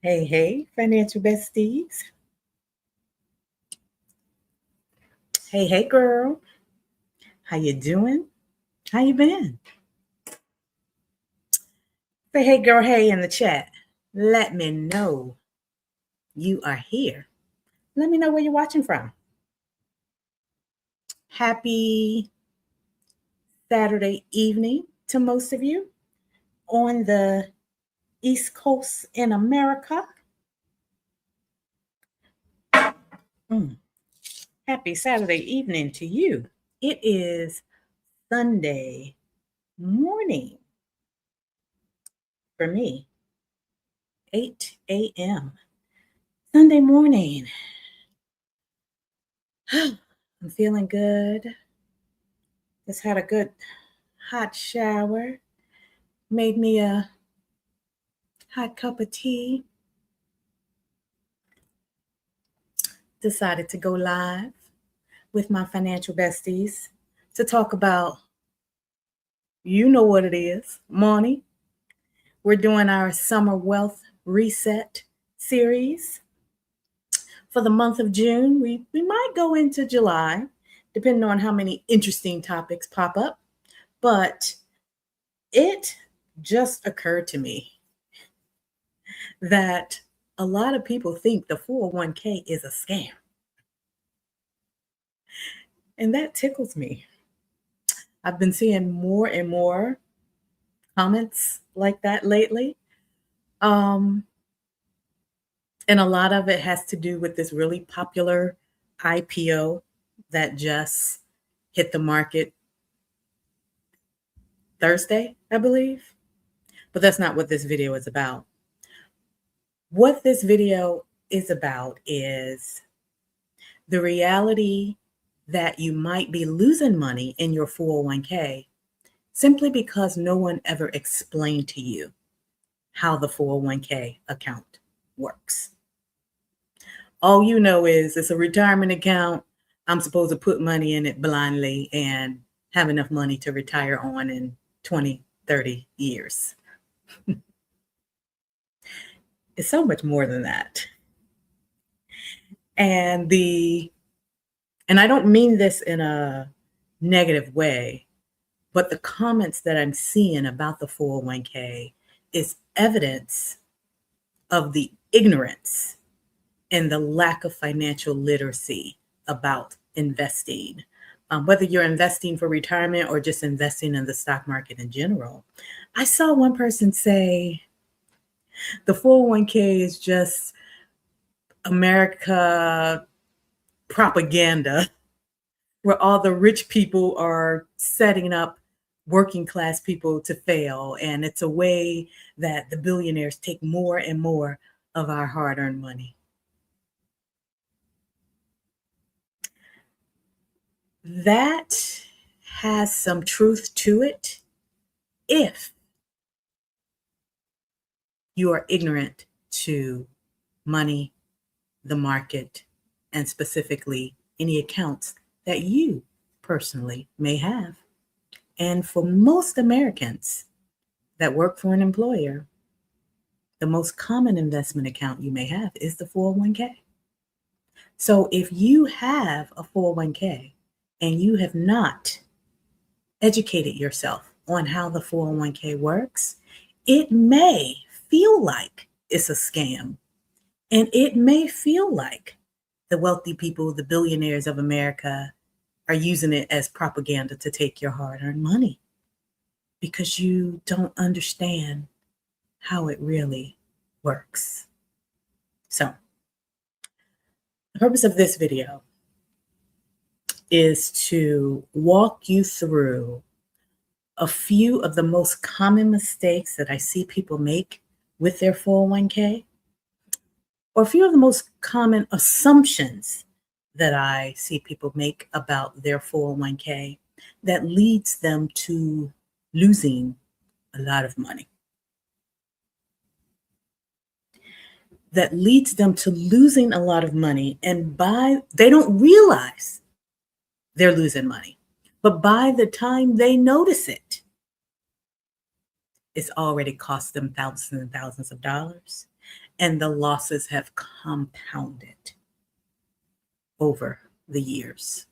Hey, financial besties. Hey, girl. How you doing? How you been? Say hey, girl, hey in the chat. Let me know you are here. Let me know where you're watching from. Happy Saturday evening to most of you on the East Coast in America. Mm. Happy Saturday evening to you. It is Sunday morning for me, 8 a.m. Sunday morning. I'm feeling good. Just had a good hot shower. Made me a hot cup of tea. Decided to go live with my financial besties to talk about, you know what it is, money. We're doing our summer wealth reset series for the month of June. We might go into July, depending on how many interesting topics pop up. But it just occurred to me that a lot of people think the 401k is a scam. And that tickles me. I've been seeing more and more comments like that lately. And a lot of it has to do with this really popular IPO that just hit the market Thursday, I believe. But that's not what this video is about. What this video is about is the reality that you might be losing money in your 401k simply because no one ever explained to you how the 401k account works. All you know is it's a retirement account. I'm supposed to put money in it blindly and have enough money to retire on in 20, 30 years. It's so much more than that. And I don't mean this in a negative way, but the comments that I'm seeing about the 401k is evidence of the ignorance and the lack of financial literacy about investing. Whether you're investing for retirement or just investing in the stock market in general. I saw one person say the 401k is just America propaganda, where all the rich people are setting up working class people to fail. And it's a way that the billionaires take more and more of our hard-earned money. That has some truth to it if you are ignorant to money, the market, and specifically any accounts that you personally may have. And for most Americans that work for an employer, the most common investment account you may have is the 401k. So if you have a 401k and you have not educated yourself on how the 401k works, it may feel like it's a scam. And it may feel like the wealthy people, the billionaires of America, are using it as propaganda to take your hard-earned money because you don't understand how it really works. So, the purpose of this video is to walk you through a few of the most common mistakes that I see people make with their 401k, or a few of the most common assumptions that I see people make about their 401k that leads them to losing a lot of money. That leads them to losing a lot of money, and they don't realize they're losing money. But by the time they notice it, it's already cost them thousands and thousands of dollars. and the losses have compounded over the years.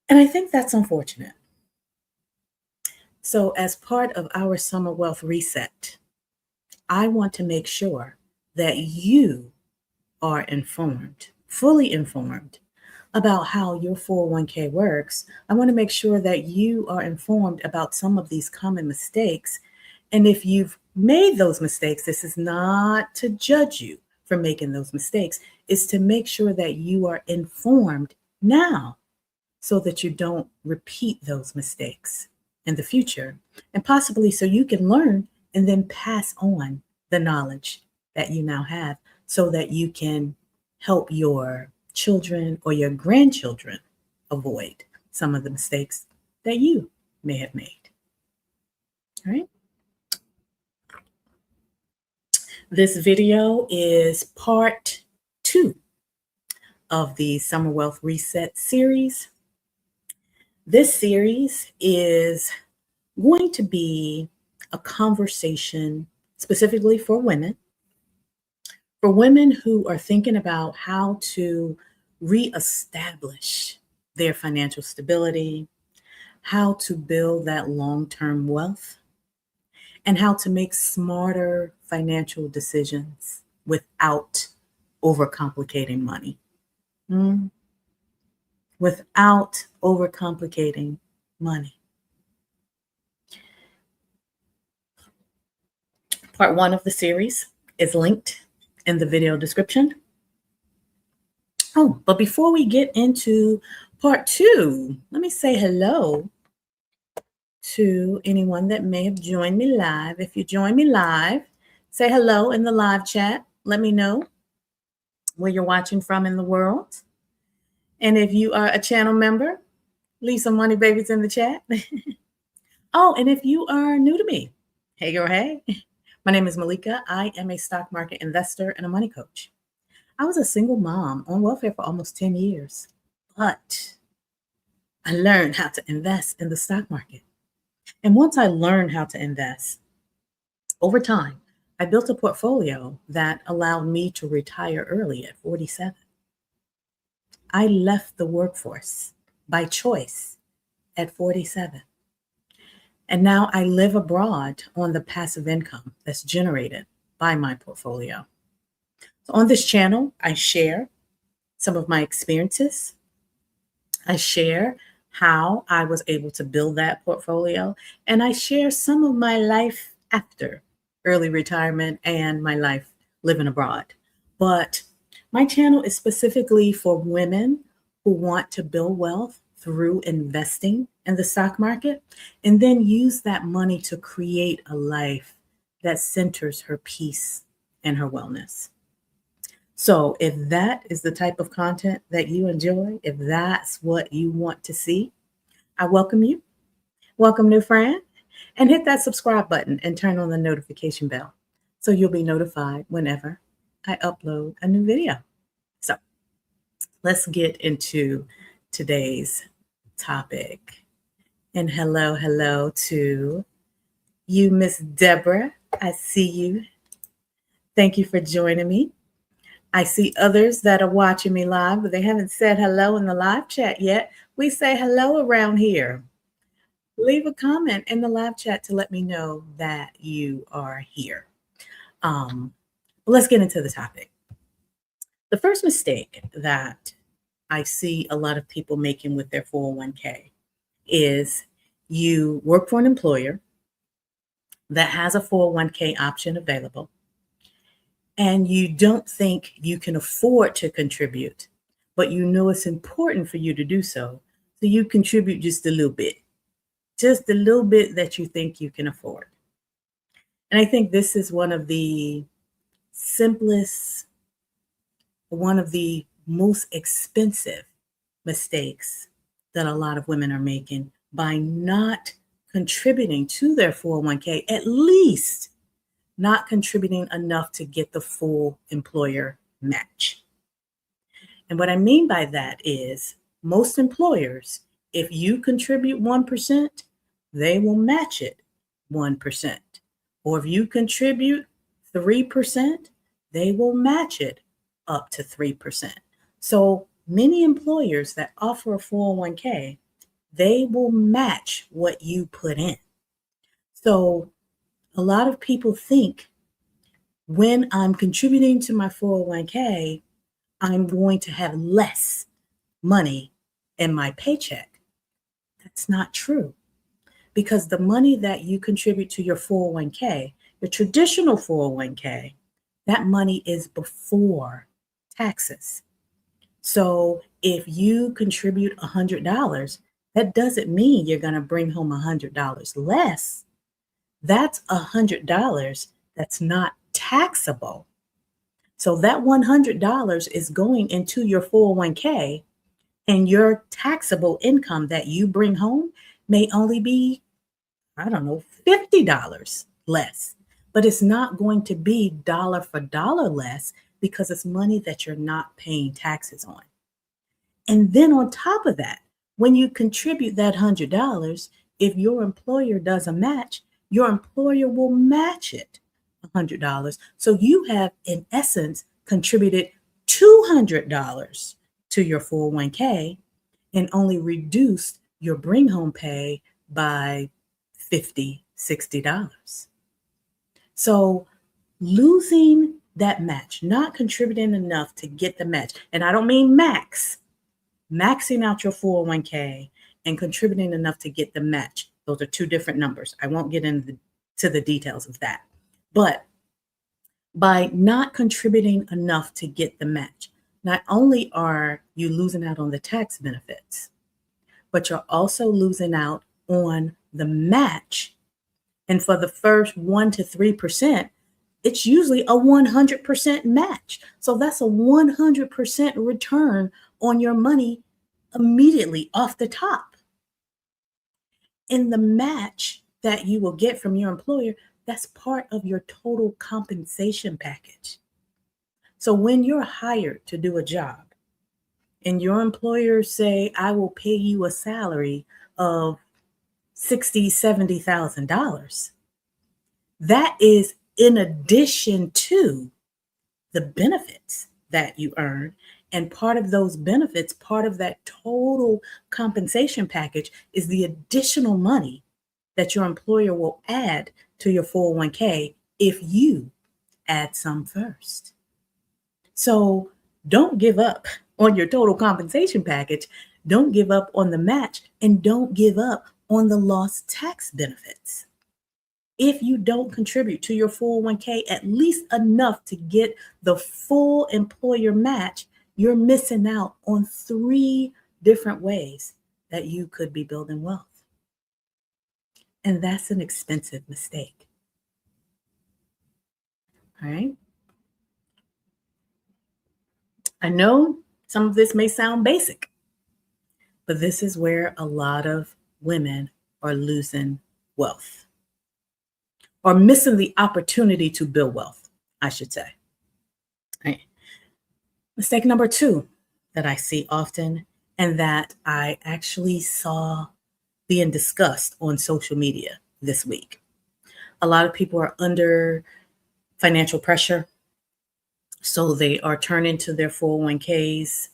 And I think that's unfortunate. So, as part of our summer wealth reset, I want to make sure that you are informed, fully informed about how your 401k works. I want to make sure that you are informed about some of these common mistakes. And if you've made those mistakes, this is not to judge you for making those mistakes, it's to make sure that you are informed now so that you don't repeat those mistakes in the future, and possibly so you can learn and then pass on the knowledge that you now have so that you can help your children or your grandchildren avoid some of the mistakes that you may have made. All right. This video is part 2 of the Summer Wealth Reset series. This series is going to be a conversation specifically for women who are thinking about how to reestablish their financial stability, how to build that long-term wealth, and how to make smarter financial decisions without overcomplicating money. Without overcomplicating money. Part 1 of the series is linked in the video description. Oh, but before we get into part 2, let me say hello to anyone that may have joined me live. If you join me live, say hello in the live chat. Let me know where you're watching from in the world. And if you are a channel member, leave some money babies in the chat. Oh, and if you are new to me, hey girl, hey. My name is Malika. I am a stock market investor and a money coach. I was a single mom on welfare for almost 10 years, but I learned how to invest in the stock market. And once I learned how to invest, over time, I built a portfolio that allowed me to retire early at 47. I left the workforce by choice at 47. And now I live abroad on the passive income that's generated by my portfolio. So on this channel, I share some of my experiences. I share how I was able to build that portfolio, and I share some of my life after early retirement and my life living abroad. But my channel is specifically for women who want to build wealth through investing in the stock market and then use that money to create a life that centers her peace and her wellness. So if that is the type of content that you enjoy, if that's what you want to see, I welcome you. Welcome, new friend, and hit that subscribe button and turn on the notification bell so you'll be notified whenever I upload a new video. So let's get into today's topic. And hello to you, Miss Deborah. I see you. Thank you for joining me. I see others that are watching me live, but they haven't said hello in the live chat yet. We say hello around here. Leave a comment in the live chat to let me know that you are here. Let's get into the topic. The first mistake that I see a lot of people making with their 401k is you work for an employer that has a 401k option available, and you don't think you can afford to contribute, but you know it's important for you to do so. So you contribute just a little bit that you think you can afford. And I think this is one of the simplest, one of the most expensive mistakes that a lot of women are making by not contributing to their 401k, at least not contributing enough to get the full employer match. And what I mean by that is most employers, if you contribute 1%, they will match it 1%. Or if you contribute 3%, they will match it up to 3%. So many employers that offer a 401k, they will match what you put in. So a lot of people think when I'm contributing to my 401k, I'm going to have less money in my paycheck. That's not true, because the money that you contribute to your 401k, your traditional 401k, that money is before taxes. So if you contribute $100, that doesn't mean you're going to bring home $100 less. That's $100 that's not taxable. So that $100 is going into your 401k, and your taxable income that you bring home may only be, I don't know, $50 less. But it's not going to be dollar for dollar less, because it's money that you're not paying taxes on. And then on top of that, when you contribute that $100, if your employer does a match, your employer will match it $100. So you have, in essence, contributed $200 to your 401k and only reduced your bring home pay by $50, $60. So losing that match, not contributing enough to get the match, and I don't mean maxing out your 401k and contributing enough to get the match. Those are two different numbers. I won't get into the details of that. But by not contributing enough to get the match, not only are you losing out on the tax benefits, but you're also losing out on the match. And for the first 1 to 3%, it's usually a 100% match. So that's a 100% return on your money immediately off the top. In the match that you will get from your employer, that's part of your total compensation package. So when you're hired to do a job and your employer say, I will pay you a salary of $60,000, $70,000, that is in addition to the benefits that you earn. And part of those benefits, part of that total compensation package, is the additional money that your employer will add to your 401k if you add some first. So don't give up on your total compensation package. Don't give up on the match, and don't give up on the lost tax benefits. If you don't contribute to your 401k at least enough to get the full employer match, you're missing out on 3 different ways that you could be building wealth. And that's an expensive mistake. All right. I know some of this may sound basic, but this is where a lot of women are losing wealth, or missing the opportunity to build wealth, I should say. Right. Mistake number 2 that I see often, and that I actually saw being discussed on social media this week. A lot of people are under financial pressure, so they are turning to their 401ks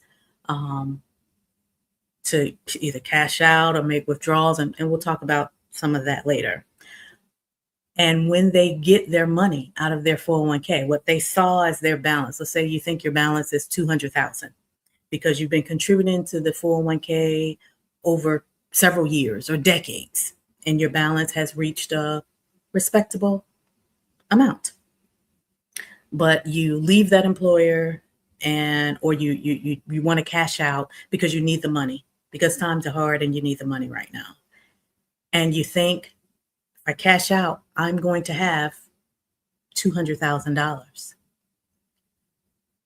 to either cash out or make withdrawals, and we'll talk about some of that later. And when they get their money out of their 401k, what they saw as their balance, let's say you think your balance is $200,000 because you've been contributing to the 401k over several years or decades, and your balance has reached a respectable amount. But you leave that employer, or you want to cash out because you need the money, because times are hard and you need the money right now. And you think, if I cash out, I'm going to have $200,000.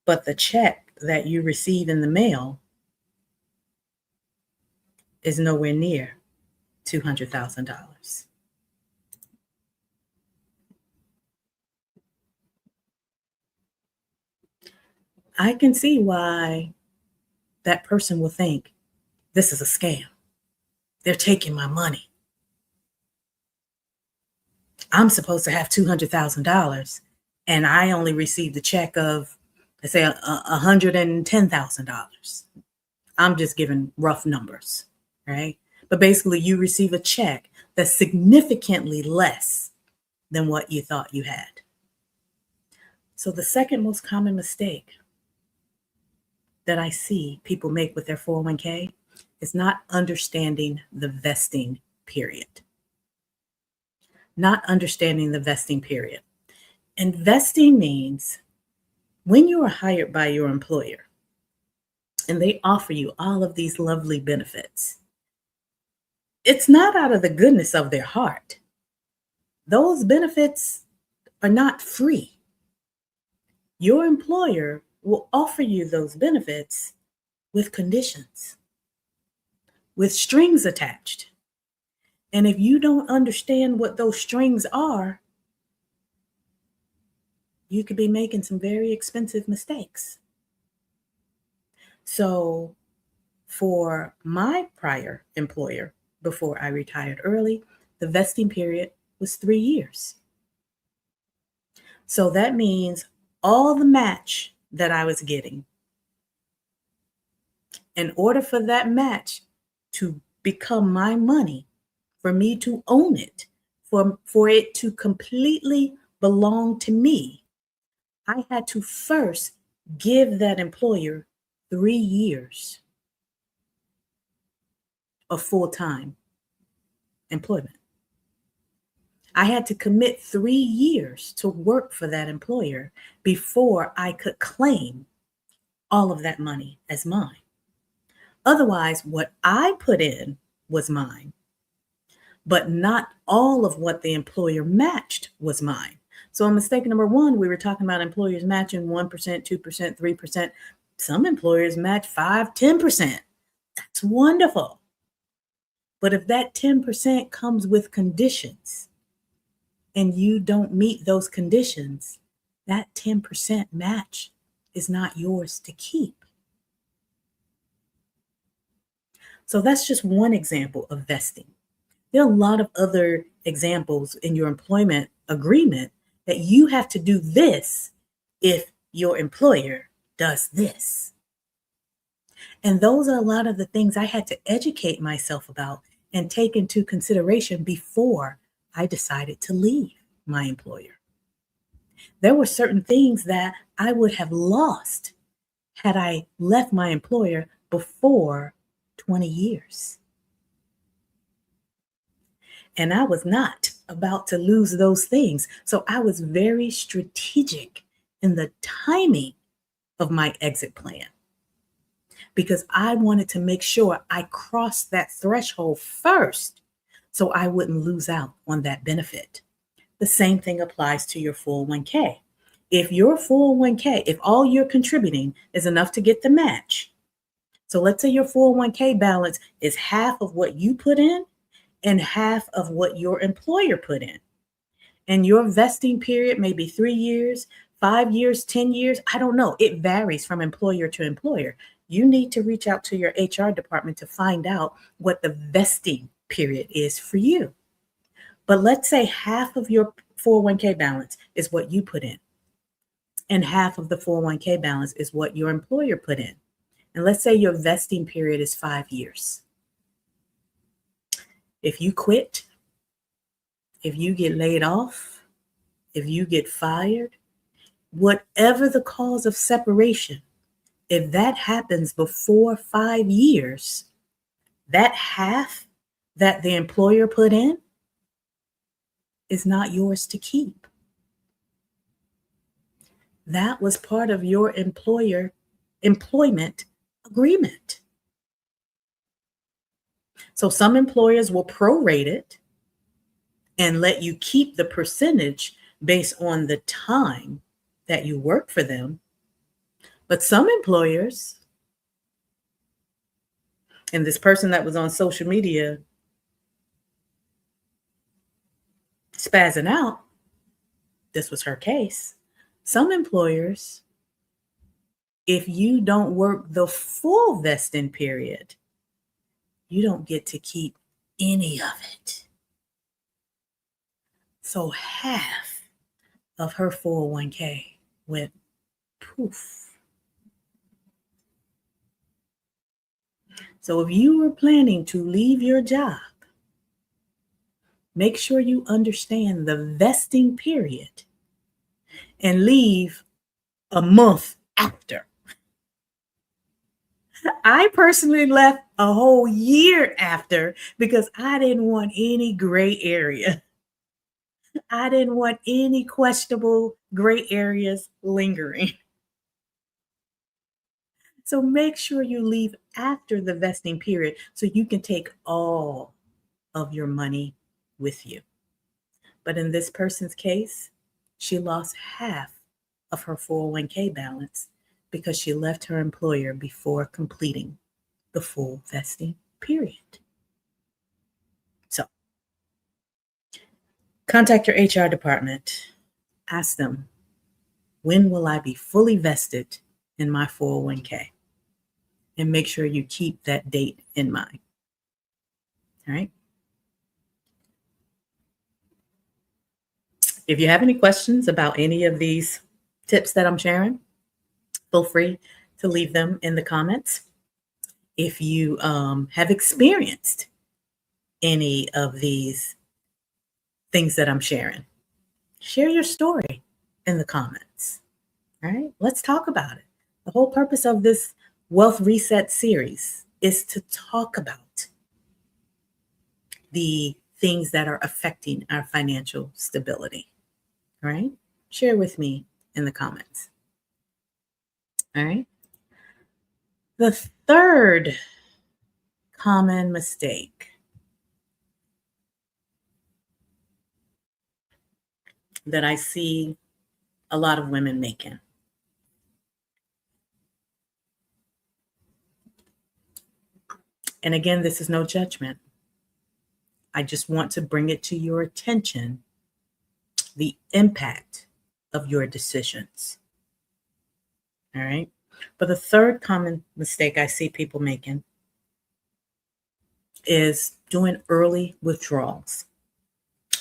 But the check that you receive in the mail is nowhere near $200,000. I can see why that person will think, this is a scam. They're taking my money. I'm supposed to have $200,000 and I only received a check of, let's say, $110,000. I'm just giving rough numbers, right? But basically, you receive a check that's significantly less than what you thought you had. So, the second most common mistake that I see people make with their 401k is not understanding the vesting period. Not understanding the vesting period. And vesting means when you are hired by your employer and they offer you all of these lovely benefits, it's not out of the goodness of their heart. Those benefits are not free. Your employer will offer you those benefits with conditions, with strings attached. And if you don't understand what those strings are, you could be making some very expensive mistakes. So for my prior employer, before I retired early, the vesting period was 3 years. So that means all the match that I was getting, in order for that match to become my money, for me to own it, for it to completely belong to me, I had to first give that employer 3 years of full-time employment. I had to commit 3 years to work for that employer before I could claim all of that money as mine. Otherwise, what I put in was mine, but not all of what the employer matched was mine. So in mistake number one, we were talking about employers matching 1%, 2%, 3%. Some employers match 5, 10%. That's wonderful. But if that 10% comes with conditions and you don't meet those conditions, that 10% match is not yours to keep. So that's just one example of vesting. There are a lot of other examples in your employment agreement that you have to do this if your employer does this. And those are a lot of the things I had to educate myself about and take into consideration before I decided to leave my employer. There were certain things that I would have lost had I left my employer before 20 years. And I was not about to lose those things. So I was very strategic in the timing of my exit plan because I wanted to make sure I crossed that threshold first so I wouldn't lose out on that benefit. The same thing applies to your 401k. If your 401k, if all you're contributing is enough to get the match, so let's say your 401k balance is half of what you put in and half of what your employer put in. And your vesting period may be 3 years, 5 years, 10 years. I don't know. It varies from employer to employer. You need to reach out to your HR department to find out what the vesting period is for you. But let's say half of your 401k balance is what you put in, and half of the 401k balance is what your employer put in. And let's say your vesting period is 5 years. If you quit, if you get laid off, if you get fired, whatever the cause of separation, if that happens before 5 years, that half that the employer put in is not yours to keep. That was part of your employment agreement. So some employers will prorate it and let you keep the percentage based on the time that you work for them. But some employers, and this person that was on social media spazzing out, this was her case. Some employers, if you don't work the full vesting period, you don't get to keep any of it. So half of her 401k went poof. So if you were planning to leave your job, make sure you understand the vesting period and leave a month after. I personally left a whole year after because I didn't want any gray area. I didn't want any questionable gray areas lingering. So make sure you leave after the vesting period so you can take all of your money with you. But in this person's case, she lost half of her 401k balance because she left her employer before completing the full vesting period. So contact your HR department. Ask them, when will I be fully vested in my 401k? And make sure you keep that date in mind. All right. If you have any questions about any of these tips that I'm sharing, feel free to leave them in the comments. If you have experienced any of these things that I'm sharing, share your story in the comments. All right, let's talk about it. The whole purpose of this Wealth Reset series is to talk about the things that are affecting our financial stability. All right, share with me in the comments. All right. The third common mistake that I see a lot of women making. And again, this is no judgment. I just want to bring it to your attention, the impact of your decisions. All right. But the third common mistake I see people making is doing early withdrawals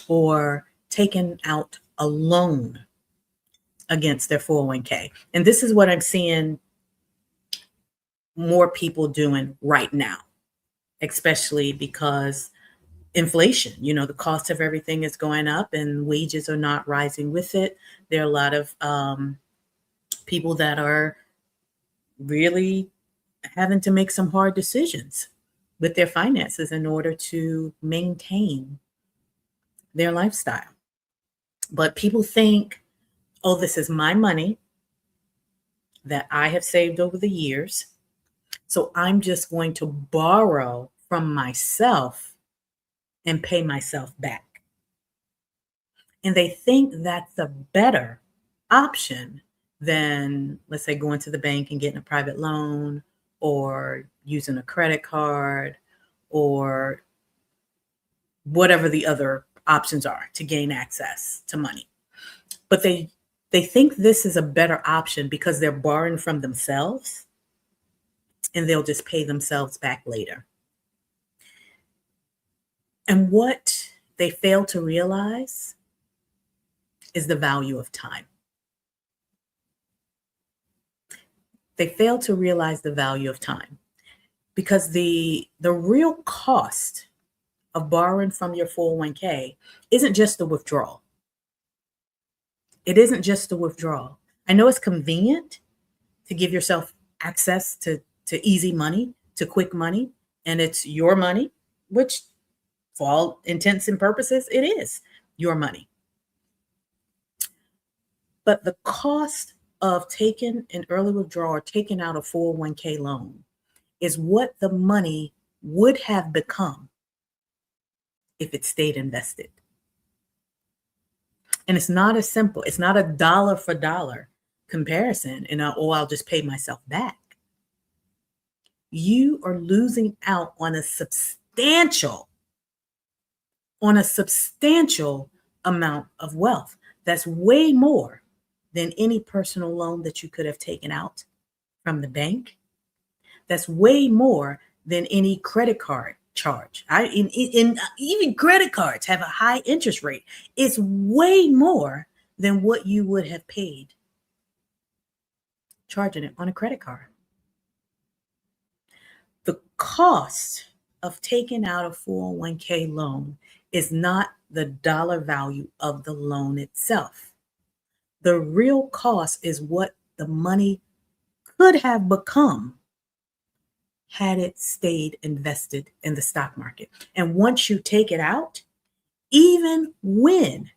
or taking out a loan against their 401k. And this is what I'm seeing more people doing right now, especially because inflation, the cost of everything is going up and wages are not rising with it. There are a lot of people that are really having to make some hard decisions with their finances in order to maintain their lifestyle. But people think, oh, this is my money that I have saved over the years. So I'm just going to borrow from myself and pay myself back. And they think that's a better option than, let's say, going to the bank and getting a private loan or using a credit card or whatever the other options are to gain access to money. But they think this is a better option because they're borrowing from themselves and they'll just pay themselves back later. And what they fail to realize is the value of time. They fail to realize the value of time because the real cost of borrowing from your 401k isn't just the withdrawal. It isn't just the withdrawal. I know it's convenient to give yourself access to easy money, to quick money, and it's your money, which for all intents and purposes, it is your money. But the cost of taking an early withdrawal or taking out a 401k loan is what the money would have become if it stayed invested. And it's not as simple. It's not a dollar for dollar comparison and I'll just pay myself back. You are losing out on a substantial amount of wealth. That's way more than any personal loan that you could have taken out from the bank. That's way more than any credit card charge. Even credit cards have a high interest rate. It's way more than what you would have paid charging it on a credit card. The cost of taking out a 401k loan is not the dollar value of the loan itself. The real cost is what the money could have become had it stayed invested in the stock market. And once you take it out, even when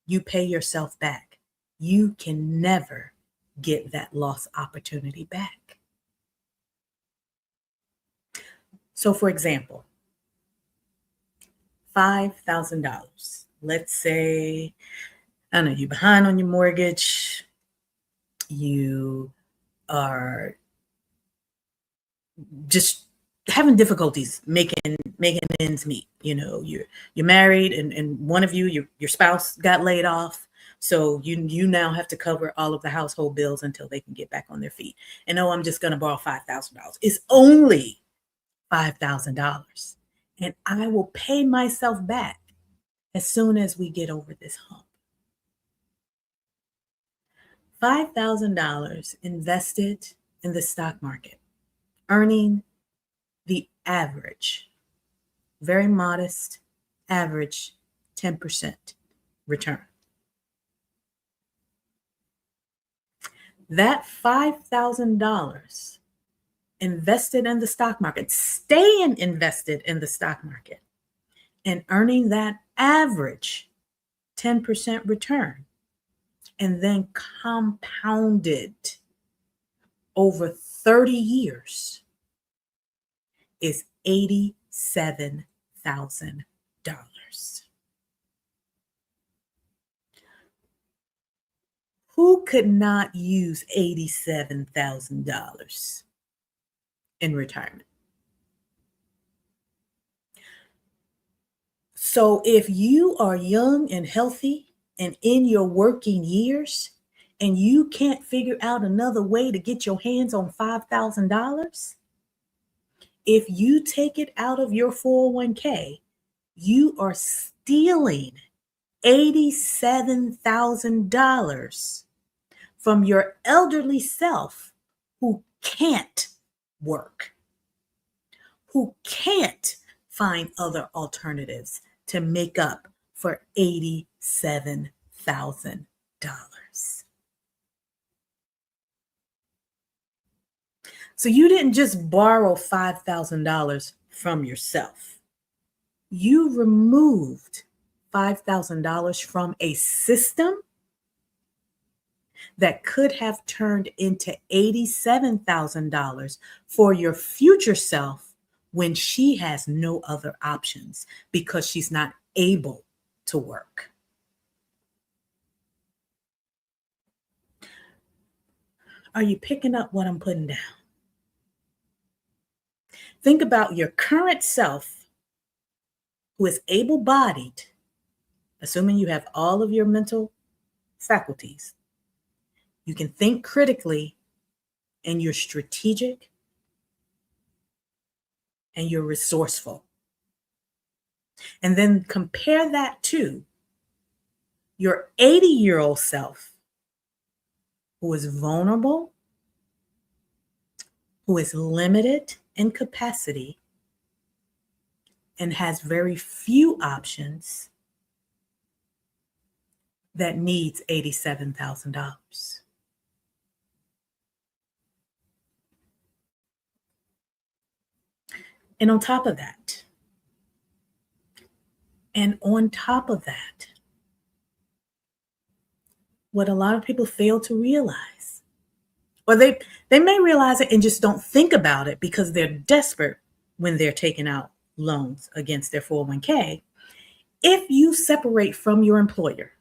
you pay yourself back, you can never get that lost opportunity back. So for example, $5,000. Let's say, I don't know, you're behind on your mortgage. You are just having difficulties making ends meet. You know, you're married, and one of you, your spouse got laid off. So you now have to cover all of the household bills until they can get back on their feet. And oh, I'm just going to borrow $5,000. It's only $5,000. And I will pay myself back as soon as we get over this hump. $5,000 invested in the stock market, earning the average, very modest, average 10% return. That $5,000 invested in the stock market, staying invested in the stock market, and earning that average 10% return, and then compounded over 30 years, is $87,000. Who could not use $87,000 in retirement? So if you are young and healthy and in your working years, and you can't figure out another way to get your hands on $5,000, if you take it out of your 401k, you are stealing $87,000 from your elderly self who can't work, who can't find other alternatives to make up for $87,000. So you didn't just borrow $5,000 from yourself. You removed $5,000 from a system that could have turned into $87,000 for your future self when she has no other options because she's not able to work. Are you picking up what I'm putting down? Think about your current self who is able-bodied, assuming you have all of your mental faculties. You can think critically, and you're strategic, and you're resourceful. And then compare that to your 80-year-old self who is vulnerable, who is limited in capacity, and has very few options, that needs $87,000. And on top of that, what a lot of people fail to realize, or they may realize it and just don't think about it because they're desperate when they're taking out loans against their 401k. If you separate from your employer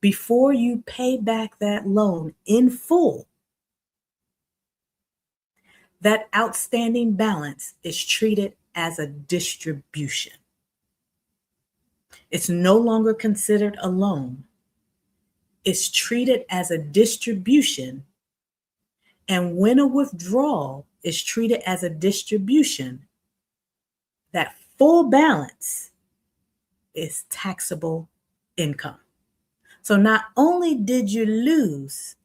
before you pay back that loan in full, that outstanding balance is treated as a distribution. It's no longer considered a loan. It's treated as a distribution. And when a withdrawal is treated as a distribution, That full balance is taxable income. So not only did you lose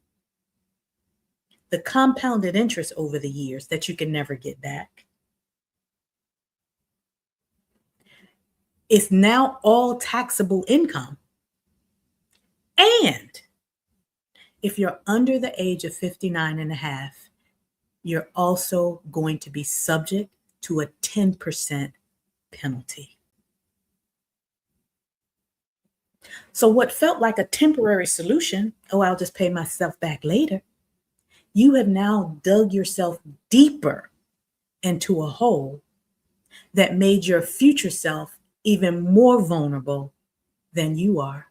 the compounded interest over the years that you can never get back, it's now all taxable income. And if you're under the age of 59 and a half, you're also going to be subject to a 10% penalty. So what felt like a temporary solution, oh, I'll just pay myself back later, you have now dug yourself deeper into a hole that made your future self even more vulnerable than you are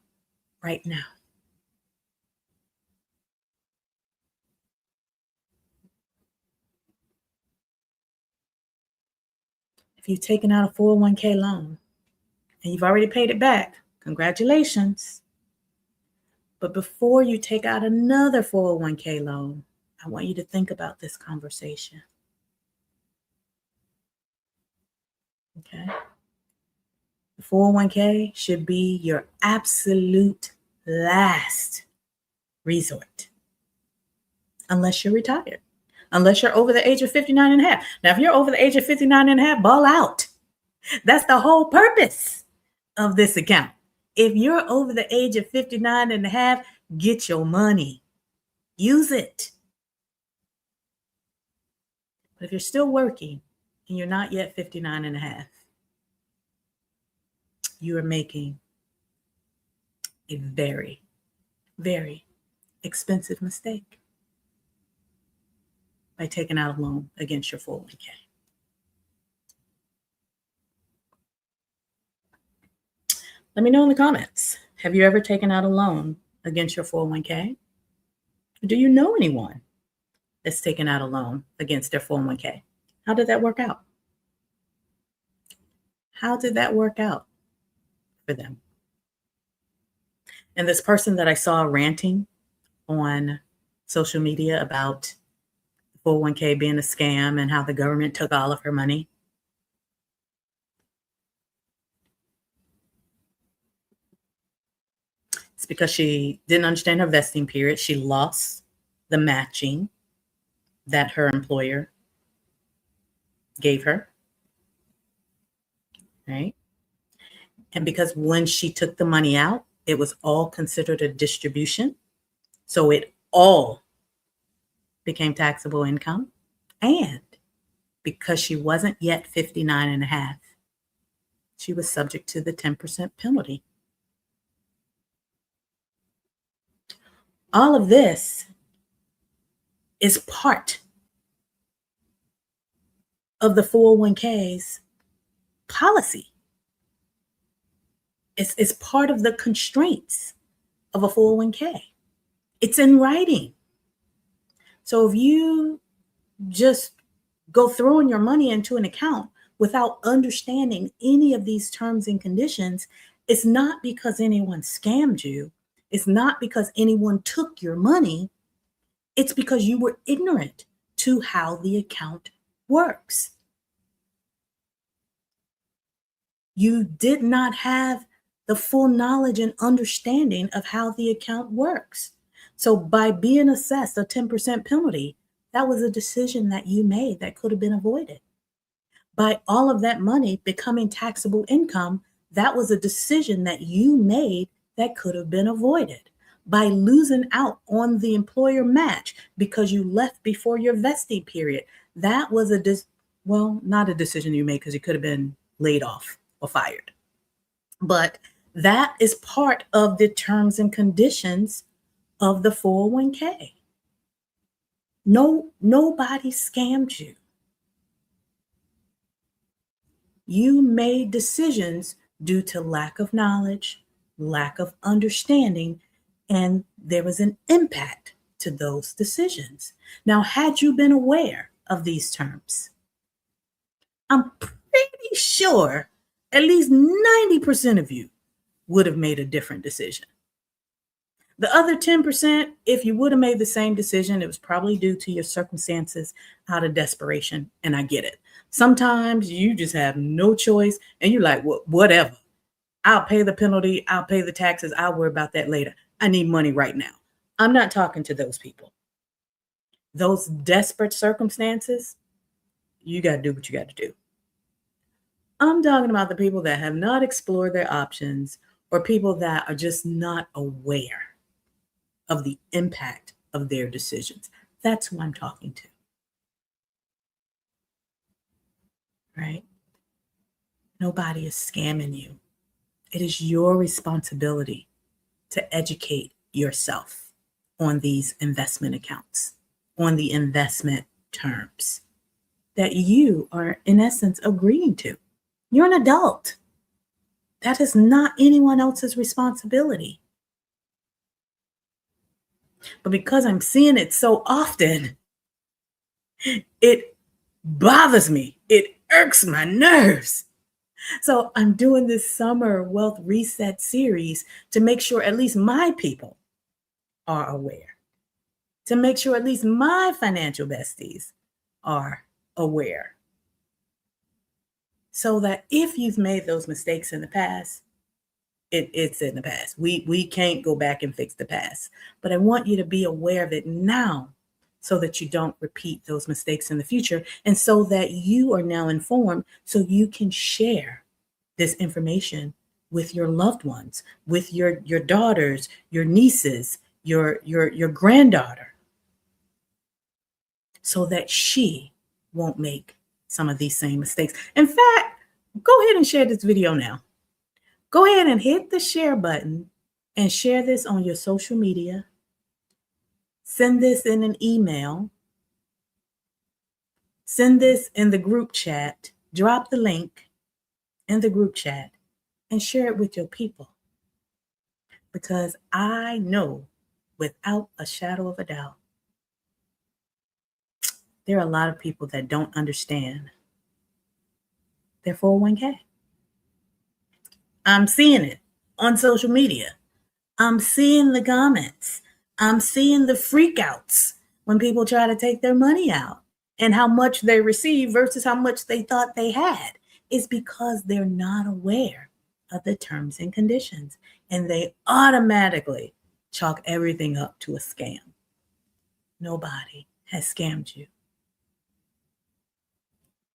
right now. If you've taken out a 401k loan and you've already paid it back, congratulations. But before you take out another 401k loan, I want you to think about this conversation. Okay? The 401k should be your absolute last resort, unless you're retired, unless you're over the age of 59 and a half. Now, if you're over the age of 59 and a half, ball out. That's the whole purpose of this account. If you're over the age of 59 and a half, get your money. Use it. But if you're still working and you're not yet 59 and a half, you are making a very, very expensive mistake by taking out a loan against your 401k. Let me know in the comments. Have you ever taken out a loan against your 401k? Do you know anyone that's taken out a loan against their 401k? How did that work out? How did that work out for them? And this person that I saw ranting on social media about 401k being a scam and how the government took all of her money. It's because she didn't understand her vesting period. She lost the matching that her employer gave her, right? And because when she took the money out, it was all considered a distribution. So it all became taxable income. And because she wasn't yet 59 and a half, she was subject to the 10% penalty. All of this is part of the 401k's policy. It's part of the constraints of a 401k. It's in writing. So if you just go throwing your money into an account without understanding any of these terms and conditions, it's not because anyone scammed you. It's not because anyone took your money. It's because you were ignorant to how the account works. You did not have the full knowledge and understanding of how the account works. So by being assessed a 10% penalty, that was a decision that you made that could have been avoided. By all of that money becoming taxable income, that was a decision that you made that could have been avoided. By losing out on the employer match because you left before your vesting period, that was not a decision you made because you could have been laid off or fired. But that is part of the terms and conditions of the 401k. Nobody scammed you. You made decisions due to lack of knowledge, lack of understanding, and there was an impact to those decisions. Now, had you been aware of these terms, I'm pretty sure at least 90% of you would have made a different decision. The other 10%, if you would have made the same decision, it was probably due to your circumstances out of desperation, and I get it. Sometimes you just have no choice and you're like, well, whatever. I'll pay the penalty. I'll pay the taxes. I'll worry about that later. I need money right now. I'm not talking to those people. Those desperate circumstances, you got to do what you got to do. I'm talking about the people that have not explored their options or people that are just not aware of the impact of their decisions. That's who I'm talking to. Right? Nobody is scamming you. It is your responsibility to educate yourself on these investment accounts, on the investment terms that you are, in essence, agreeing to. You're an adult. That is not anyone else's responsibility. But because I'm seeing it so often, it bothers me. It irks my nerves. So I'm doing this summer wealth reset series to make sure at least my people are aware, to make sure at least my financial besties are aware. So that if you've made those mistakes in the past, it's in the past. We can't go back and fix the past. But I want you to be aware of it now so that you don't repeat those mistakes in the future, and so that you are now informed so you can share this information with your loved ones, with your daughters, your nieces, your granddaughter, so that she won't make some of these same mistakes. In fact, go ahead and share this video now. Go ahead and hit the share button and share this on your social media. Send this in an email. Send this in the group chat. Drop the link in the group chat and share it with your people. Because I know without a shadow of a doubt, there are a lot of people that don't understand their 401k. I'm seeing it on social media. I'm seeing the comments. I'm seeing the freakouts when people try to take their money out and how much they receive versus how much they thought they had. It's because they're not aware of the terms and conditions, and they automatically chalk everything up to a scam. Nobody has scammed you.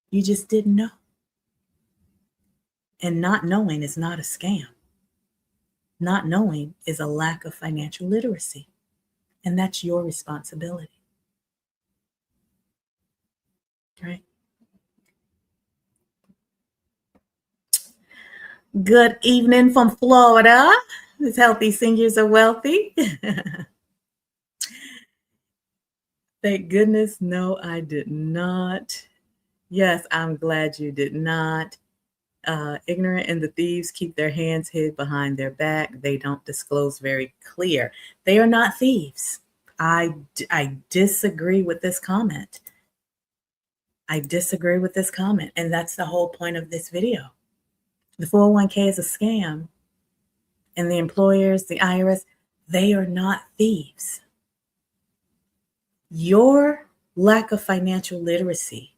You just didn't know. And not knowing is not a scam. Not knowing is a lack of financial literacy. And that's your responsibility. Right? Good evening from Florida. It's Healthy Seniors Are Wealthy. Thank goodness. No, I did not. Yes, I'm glad you did not. Ignorant and the thieves keep their hands hid behind their back. They don't disclose very clear. They are not thieves. I disagree with this comment. I disagree with this comment. And that's the whole point of this video. The 401k is a scam. And the employers, the IRS, they are not thieves. Your lack of financial literacy,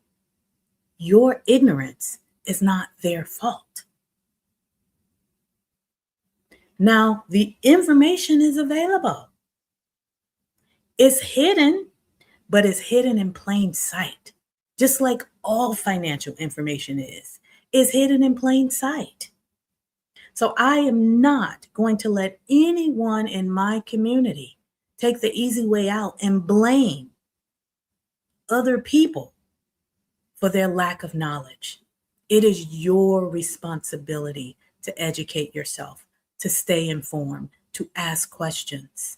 your ignorance is not their fault. Now, the information is available. It's hidden, but it's hidden in plain sight. Just like all financial information is. It's hidden in plain sight. So I am not going to let anyone in my community take the easy way out and blame other people for their lack of knowledge. It is your responsibility to educate yourself, to stay informed, to ask questions,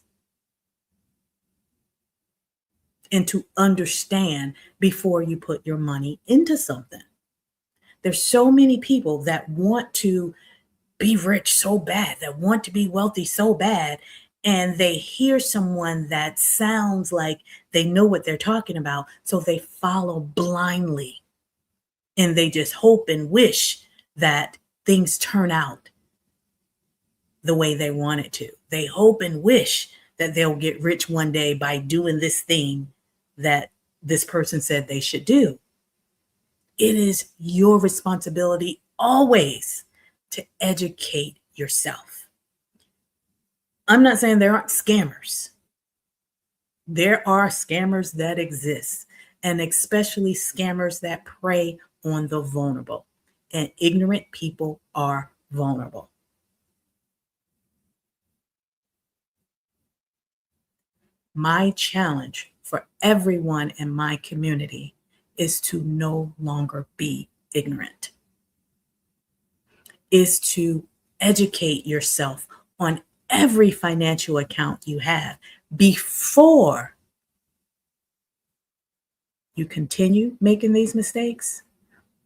and to understand before you put your money into something. There's so many people that want to be rich so bad, that want to be wealthy so bad, and they hear someone that sounds like they know what they're talking about, so they follow blindly. And they just hope and wish that things turn out the way they want it to. They hope and wish that they'll get rich one day by doing this thing that this person said they should do. It is your responsibility always to educate yourself. I'm not saying there aren't scammers. There are scammers that exist, and especially scammers that prey on the vulnerable. And ignorant people are vulnerable. My challenge for everyone in my community is to no longer be ignorant, is to educate yourself on every financial account you have before you continue making these mistakes,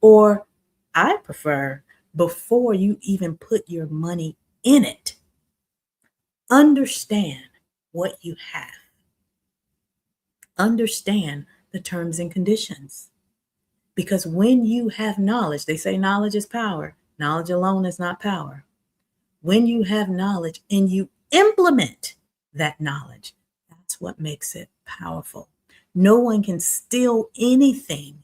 or I prefer before you even put your money in it. Understand what you have. Understand the terms and conditions. Because when you have knowledge, they say knowledge is power. Knowledge alone is not power. When you have knowledge and you implement that knowledge, that's what makes it powerful. No one can steal anything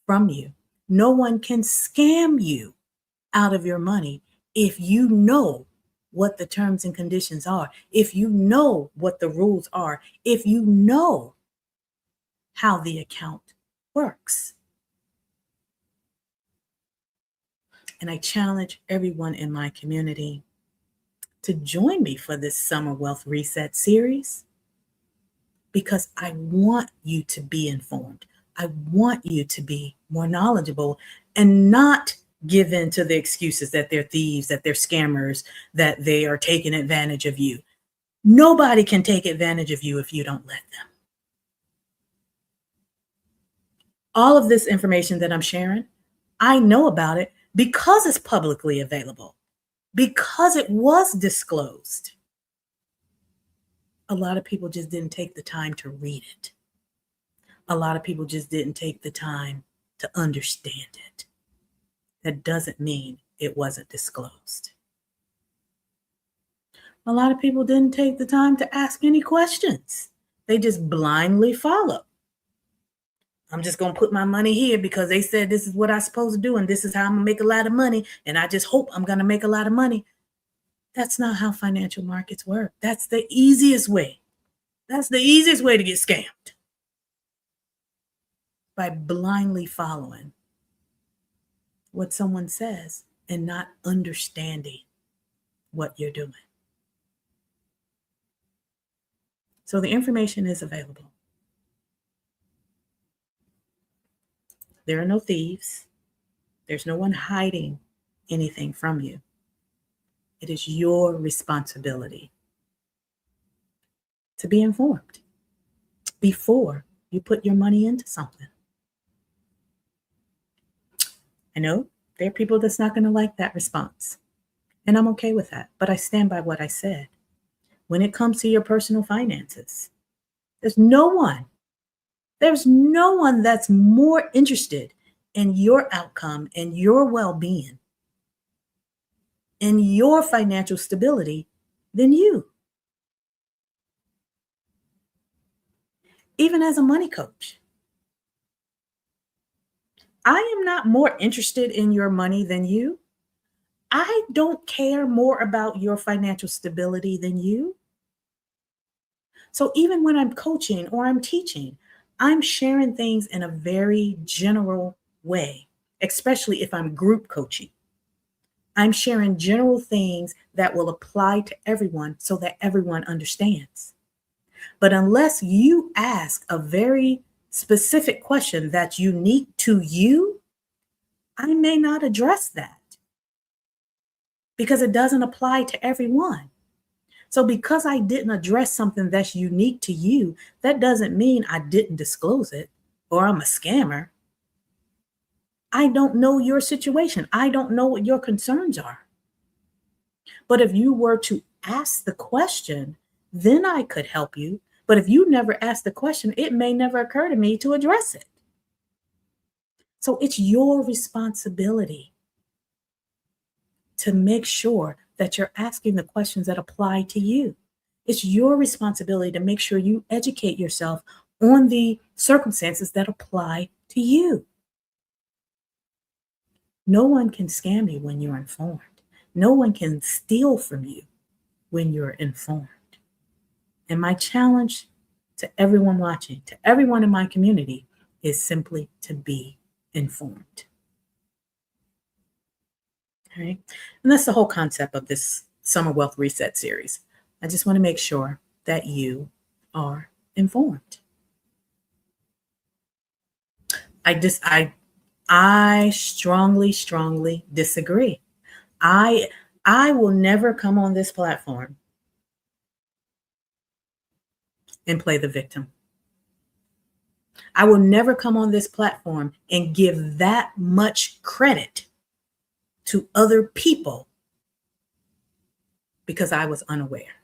from you. No one can scam you out of your money if you know what the terms and conditions are, if you know what the rules are, if you know how the account works. And I challenge everyone in my community to join me for this Summer Wealth Reset series, because I want you to be informed. I want you to be more knowledgeable and not give in to the excuses that they're thieves, that they're scammers, that they are taking advantage of you. Nobody can take advantage of you if you don't let them. All of this information that I'm sharing, I know about it because it's publicly available, because it was disclosed. A lot of people just didn't take the time to read it. A lot of people just didn't take the time to understand it. That doesn't mean it wasn't disclosed. A lot of people didn't take the time to ask any questions. They just blindly follow. I'm just going to put my money here because they said this is what I'm supposed to do and this is how I'm going to make a lot of money, and I just hope I'm going to make a lot of money. That's not how financial markets work. That's the easiest way. That's the easiest way to get scammed, by blindly following what someone says and not understanding what you're doing. So the information is available. There are no thieves. There's no one hiding anything from you. It is your responsibility to be informed before you put your money into something. I know there are people that's not going to like that response, and I'm okay with that, but I stand by what I said. When it comes to your personal finances, there's no one that's more interested in your outcome and your well-being and your financial stability than you. Even as a money coach, I am not more interested in your money than you. I don't care more about your financial stability than you. So even when I'm coaching or I'm teaching, I'm sharing things in a very general way, especially if I'm group coaching. I'm sharing general things that will apply to everyone so that everyone understands. But unless you ask a very specific question that's unique to you, I may not address that because it doesn't apply to everyone. So because I didn't address something that's unique to you, that doesn't mean I didn't disclose it or I'm a scammer. I don't know your situation. I don't know what your concerns are. But if you were to ask the question, then I could help you. But if you never ask the question, it may never occur to me to address it. So it's your responsibility to make sure that you're asking the questions that apply to you. It's your responsibility to make sure you educate yourself on the circumstances that apply to you. No one can scam you when you're informed. No one can steal from you when you're informed. And my challenge to everyone watching, to everyone in my community, is simply to be informed. All right. And that's the whole concept of this Summer Wealth Reset series. I just want to make sure that you are informed. I strongly disagree. I I will never come on this platform and play the victim. I will never come on this platform and give that much credit to other people because I was unaware.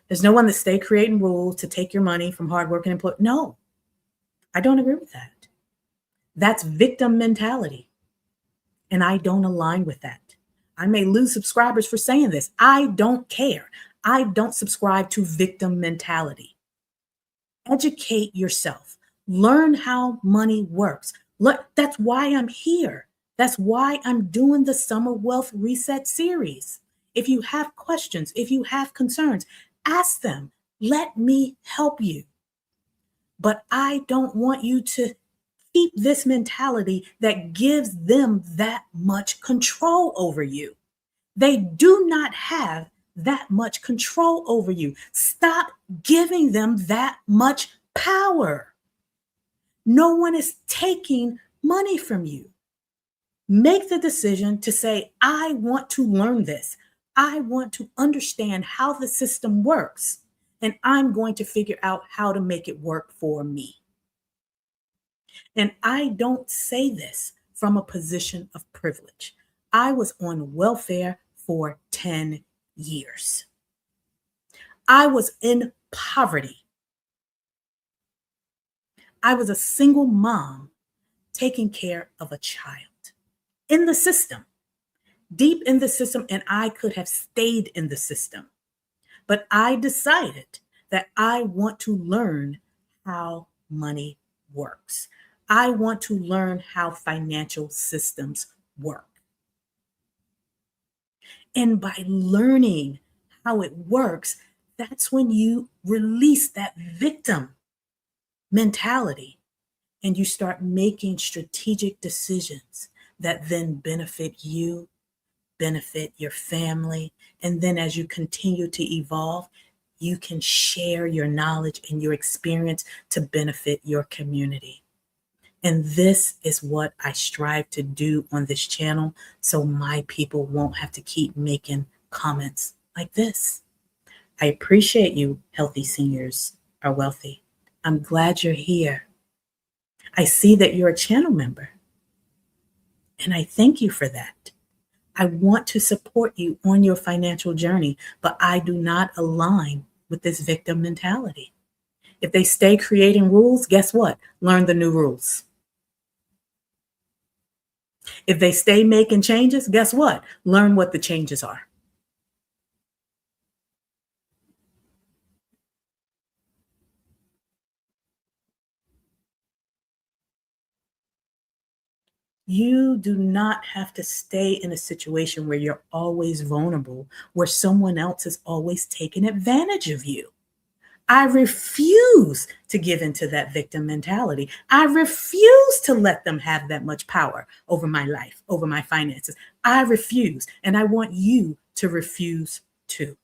There's no one that stay creating rules to take your money from hardworking employees. No, I don't agree with that. That's victim mentality. And I don't align with that. I may lose subscribers for saying this. I don't care. I don't subscribe to victim mentality. Educate yourself. Learn how money works. Look, that's why I'm here. That's why I'm doing the Summer Wealth Reset series. If you have questions, if you have concerns, ask them. Let me help you. But I don't want you to keep this mentality that gives them that much control over you. They do not have that much control over you. Stop giving them that much power. No one is taking money from you. Make the decision to say, I want to learn this. I want to understand how the system works, and I'm going to figure out how to make it work for me. And I don't say this from a position of privilege. I was on welfare for 10 years. I was in poverty. I was a single mom taking care of a child in the system, deep in the system, and I could have stayed in the system. But I decided that I want to learn how money works. I want to learn how financial systems work. And by learning how it works, that's when you release that victim mentality and you start making strategic decisions that then benefit you, benefit your family. And then as you continue to evolve, you can share your knowledge and your experience to benefit your community. And this is what I strive to do on this channel so my people won't have to keep making comments like this. I appreciate you, Healthy Seniors Are Wealthy. I'm glad you're here. I see that you're a channel member, and I thank you for that. I want to support you on your financial journey, but I do not align with this victim mentality. If they stay creating rules, guess what? Learn the new rules. If they stay making changes, guess what? Learn what the changes are. You do not have to stay in a situation where you're always vulnerable, where someone else is always taking advantage of you. I refuse to give into that victim mentality. I refuse to let them have that much power over my life, over my finances. I refuse. And I want you to refuse too.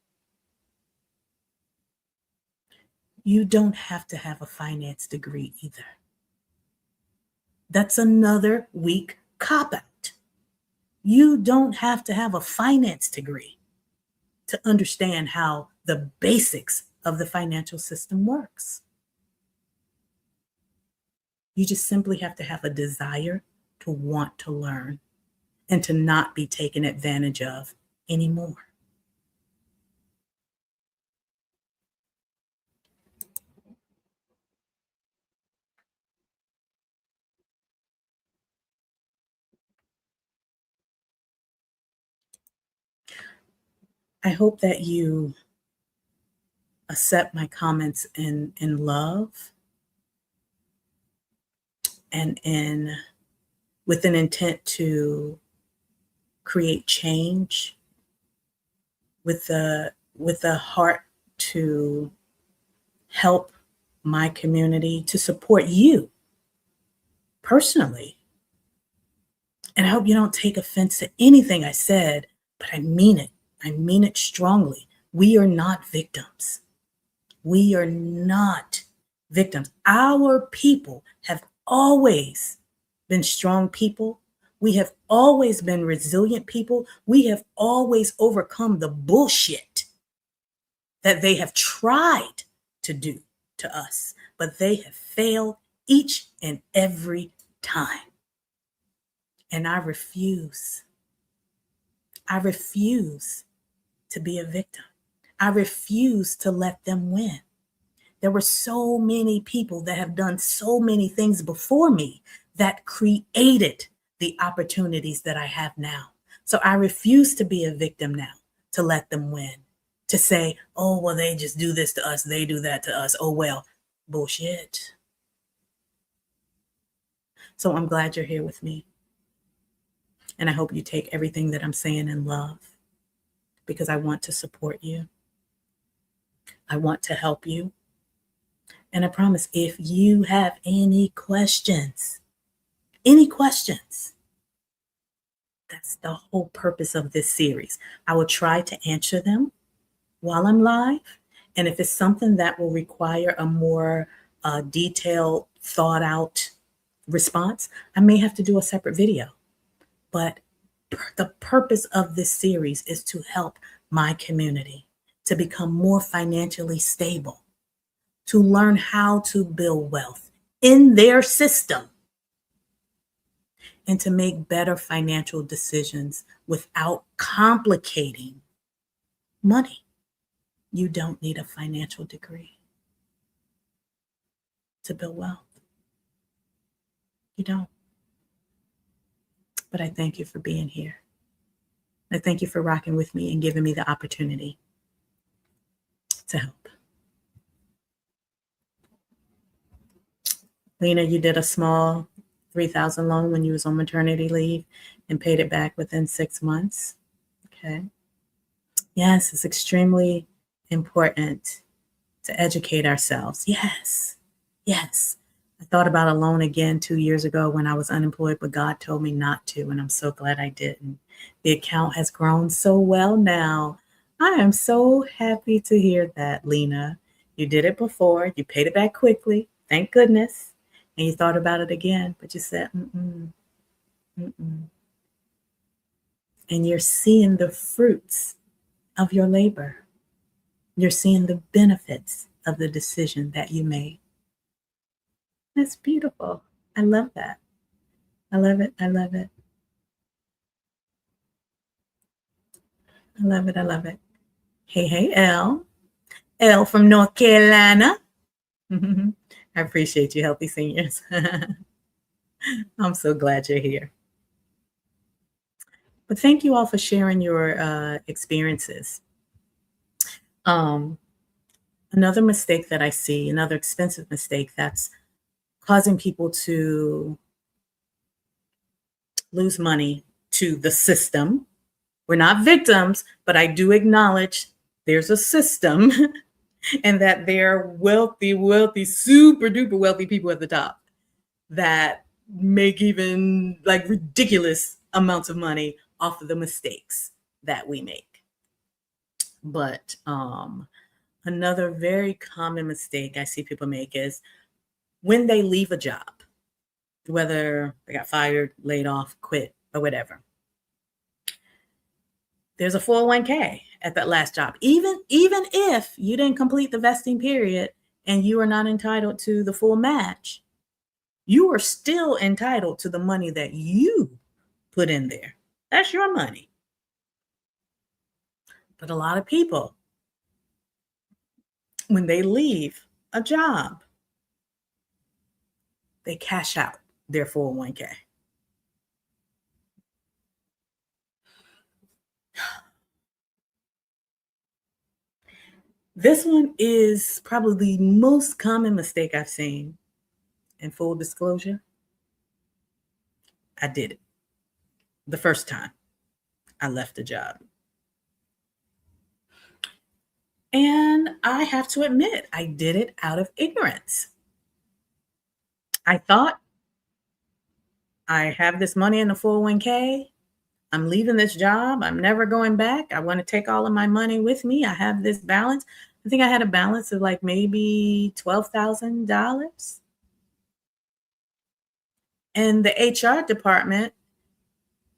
You don't have to have a finance degree either. That's another weak cop-out. You don't have to have a finance degree to understand how the basics of the financial system works. You just simply have to have a desire to want to learn and to not be taken advantage of anymore. I hope that you accept my comments in love and in with an intent to create change, with a heart to help my community, to support you personally. And I hope you don't take offense to anything I said, but I mean it. I mean it strongly. We are not victims. We are not victims. Our people have always been strong people. We have always been resilient people. We have always overcome the bullshit that they have tried to do to us, but they have failed each and every time. And I refuse to be a victim. I refuse to let them win. There were so many people that have done so many things before me that created the opportunities that I have now. So I refuse to be a victim now, to let them win, to say, oh, well, they just do this to us, they do that to us. Oh, well, bullshit. So I'm glad you're here with me. And I hope you take everything that I'm saying in love, because I want to support you. I want to help you. And I promise, if you have any questions, that's the whole purpose of this series. I will try to answer them while I'm live. And if it's something that will require a more detailed, thought out response, I may have to do a separate video. But the purpose of this series is to help my community to become more financially stable, to learn how to build wealth in their system, and to make better financial decisions without complicating money. You don't need a financial degree to build wealth. You don't. But I thank you for being here. I thank you for rocking with me and giving me the opportunity to help. Lena, you did a small $3,000 loan when you was on maternity leave and paid it back within 6 months. Okay. Yes, it's extremely important to educate ourselves. Yes. I thought about a loan again 2 years ago when I was unemployed, but God told me not to, and I'm so glad I didn't. The account has grown so well now. I am so happy to hear that, Lena. You did it before. You paid it back quickly. Thank goodness. And you thought about it again, but you said, mm-mm. And you're seeing the fruits of your labor. You're seeing the benefits of the decision that you made. That's beautiful. I love that. I love it. I love it. I love it. I love it. Hey, Elle. Elle from North Carolina. I appreciate you, healthy seniors. I'm so glad you're here. But thank you all for sharing your experiences. Another mistake that I see, another expensive mistake that's causing people to lose money to the system. We're not victims, but I do acknowledge there's a system and that there are wealthy, super duper wealthy people at the top that make even like ridiculous amounts of money off of the mistakes that we make. But another very common mistake I see people make is when they leave a job, whether they got fired, laid off, quit, or whatever. There's a 401k at that last job. Even if you didn't complete the vesting period and you are not entitled to the full match, you are still entitled to the money that you put in there. That's your money. But a lot of people, when they leave a job, they cash out their 401k. This one is probably the most common mistake I've seen. In full disclosure, I did it the first time I left the job. And I have to admit, I did it out of ignorance. I thought I have this money in the 401k. I'm leaving this job. I'm never going back. I want to take all of my money with me. I have this balance. I think I had a balance of like maybe $12,000. And the HR department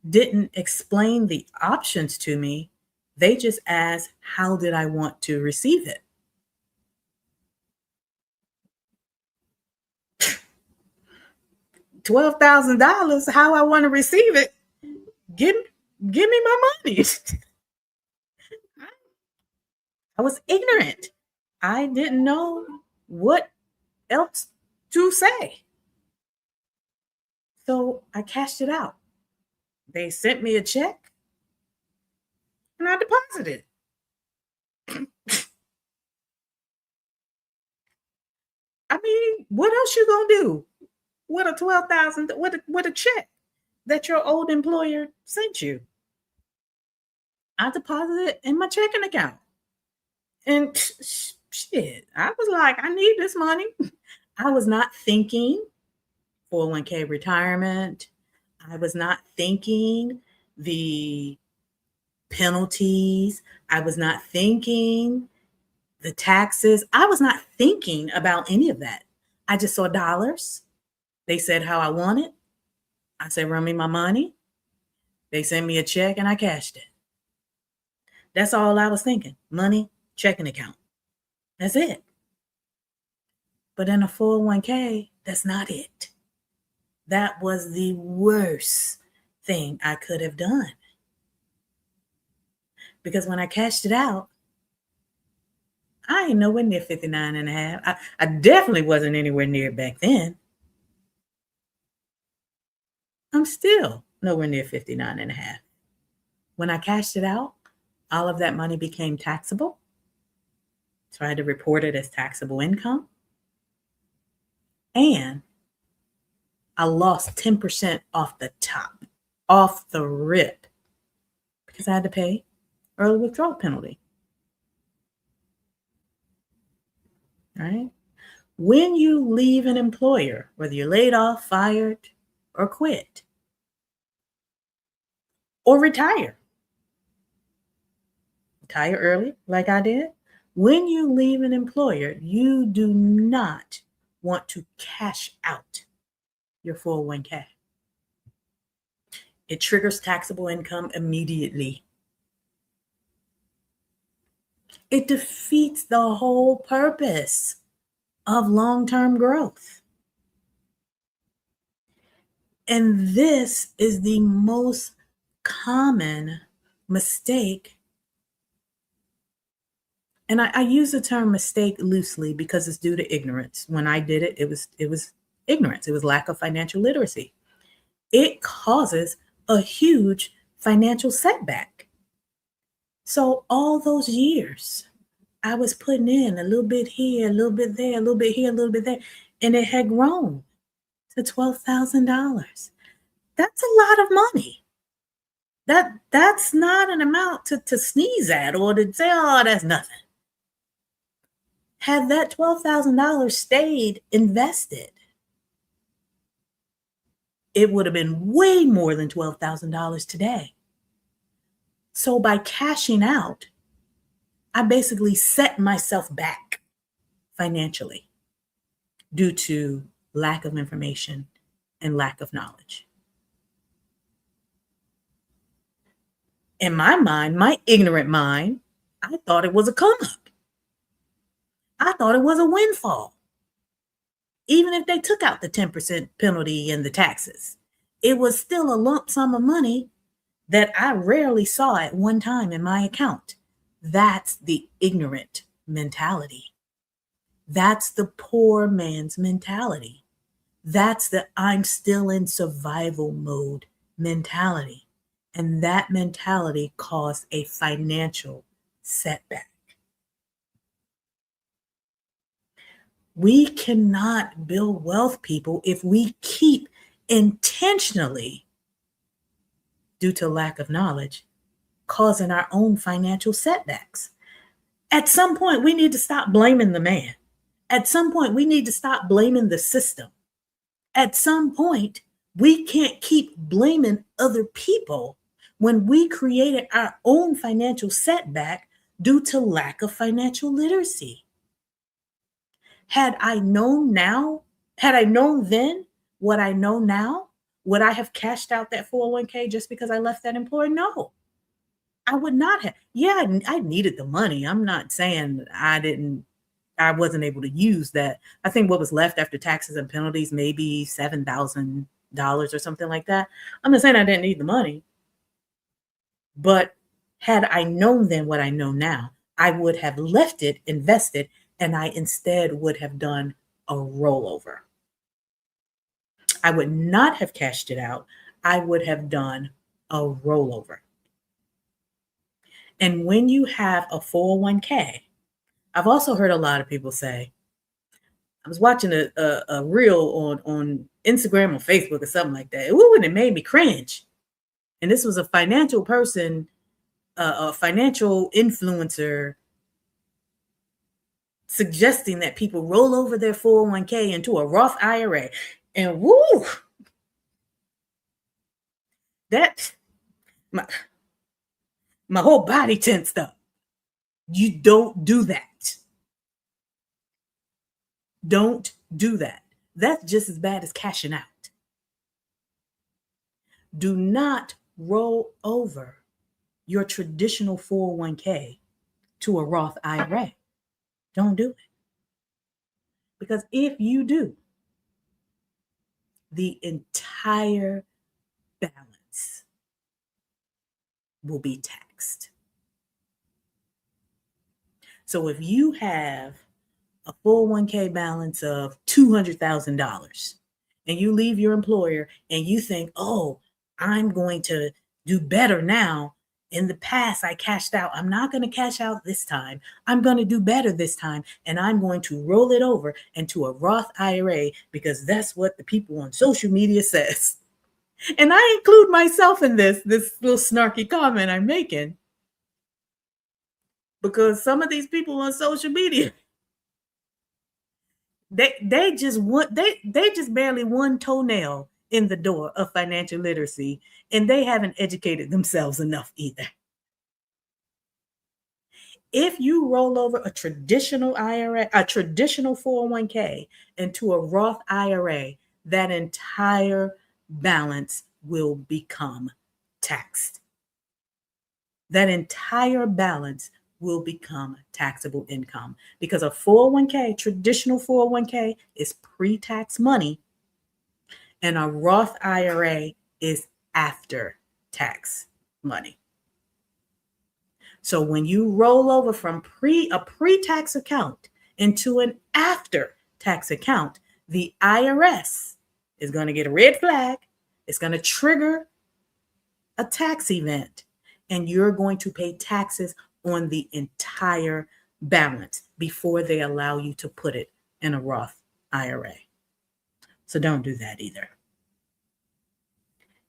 didn't explain the options to me. They just asked, how did I want to receive it? $12,000, how I want to receive it? Give, give me my money. I was ignorant. I didn't know what else to say. So I cashed it out. They sent me a check and I deposited. I mean, what else you gonna do with a 12,000 with a check that your old employer sent you? I deposited it in my checking account. And shit, I was like, I need this money. I was not thinking 401k retirement. I was not thinking the penalties. I was not thinking the taxes. I was not thinking about any of that. I just saw dollars. They said how I want it. I said, run me my money. They sent me a check and I cashed it. That's all I was thinking. Money, checking account. That's it. But in a 401k, that's not it. That was the worst thing I could have done. Because when I cashed it out, I ain't nowhere near 59 and a half. I definitely wasn't anywhere near back then. I'm still nowhere near 59 and a half. When I cashed it out, all of that money became taxable. So I had to report it as taxable income. And I lost 10% off the top, off the rip, because I had to pay early withdrawal penalty. Right? When you leave an employer, whether you're laid off, fired, or quit, or retire early, like I did. When you leave an employer, you do not want to cash out your 401k. It triggers taxable income immediately. It defeats the whole purpose of long-term growth. And this is the most common mistake. And I use the term mistake loosely because it's due to ignorance. When I did it, it was ignorance. It was lack of financial literacy. It causes a huge financial setback. So all those years, I was putting in a little bit here, a little bit there, a little bit here, a little bit there, and it had grown to $12,000. That's a lot of money. That's not an amount to sneeze at or to say, oh, that's nothing. Had that $12,000 stayed invested, it would have been way more than $12,000 today. So by cashing out, I basically set myself back financially due to lack of information and lack of knowledge. In my mind, my ignorant mind, I thought it was a come up. I thought it was a windfall. Even if they took out the 10% penalty and the taxes, it was still a lump sum of money that I rarely saw at one time in my account. That's the ignorant mentality. That's the poor man's mentality. That's the I'm still in survival mode mentality. And that mentality caused a financial setback. We cannot build wealth, people, if we keep intentionally due to lack of knowledge, causing our own financial setbacks. At some point, we need to stop blaming the man. At some point, we need to stop blaming the system. At some point, we can't keep blaming other people when we created our own financial setback due to lack of financial literacy. Had I known then what I know now, would I have cashed out that 401k just because I left that employer? No, I would not have. Yeah, I needed the money. I'm not saying I wasn't able to use that. I think what was left after taxes and penalties, maybe $7,000 or something like that. I'm not saying I didn't need the money, but had I known then what I know now, I would have left it invested, and I instead would have done a rollover. I would not have cashed it out. I would have done a rollover. And when you have a 401k, I've also heard a lot of people say, I was watching a reel on Instagram or Facebook or something like that. Ooh, and it made me cringe. And this was a financial person, a financial influencer, suggesting that people roll over their 401k into a Roth IRA. And woo, that my whole body tensed up. You don't do that. Don't do that. That's just as bad as cashing out. Do not roll over your traditional 401k to a Roth IRA. Don't do it. Because if you do, the entire balance will be taxed. So if you have a 401k balance of $200,000 and you leave your employer and you think, oh, I'm going to do better now. In the past, I cashed out. I'm not going to cash out this time. I'm going to do better this time. And I'm going to roll it over into a Roth IRA because that's what the people on social media says. And I include myself in this little snarky comment I'm making, because some of these people on social media, they just barely one toenail in the door of financial literacy, and they haven't educated themselves enough either. If you roll over a traditional IRA, a traditional 401k into a Roth IRA, that entire balance will become taxed. That entire balance will become taxable income, because a 401k, traditional 401k, is pre-tax money, and a Roth IRA is after tax money. So when you roll over from a pre-tax account into an after-tax account, the IRS is going to get a red flag. It's going to trigger a tax event, and you're going to pay taxes on the entire balance before they allow you to put it in a Roth IRA. So don't do that either.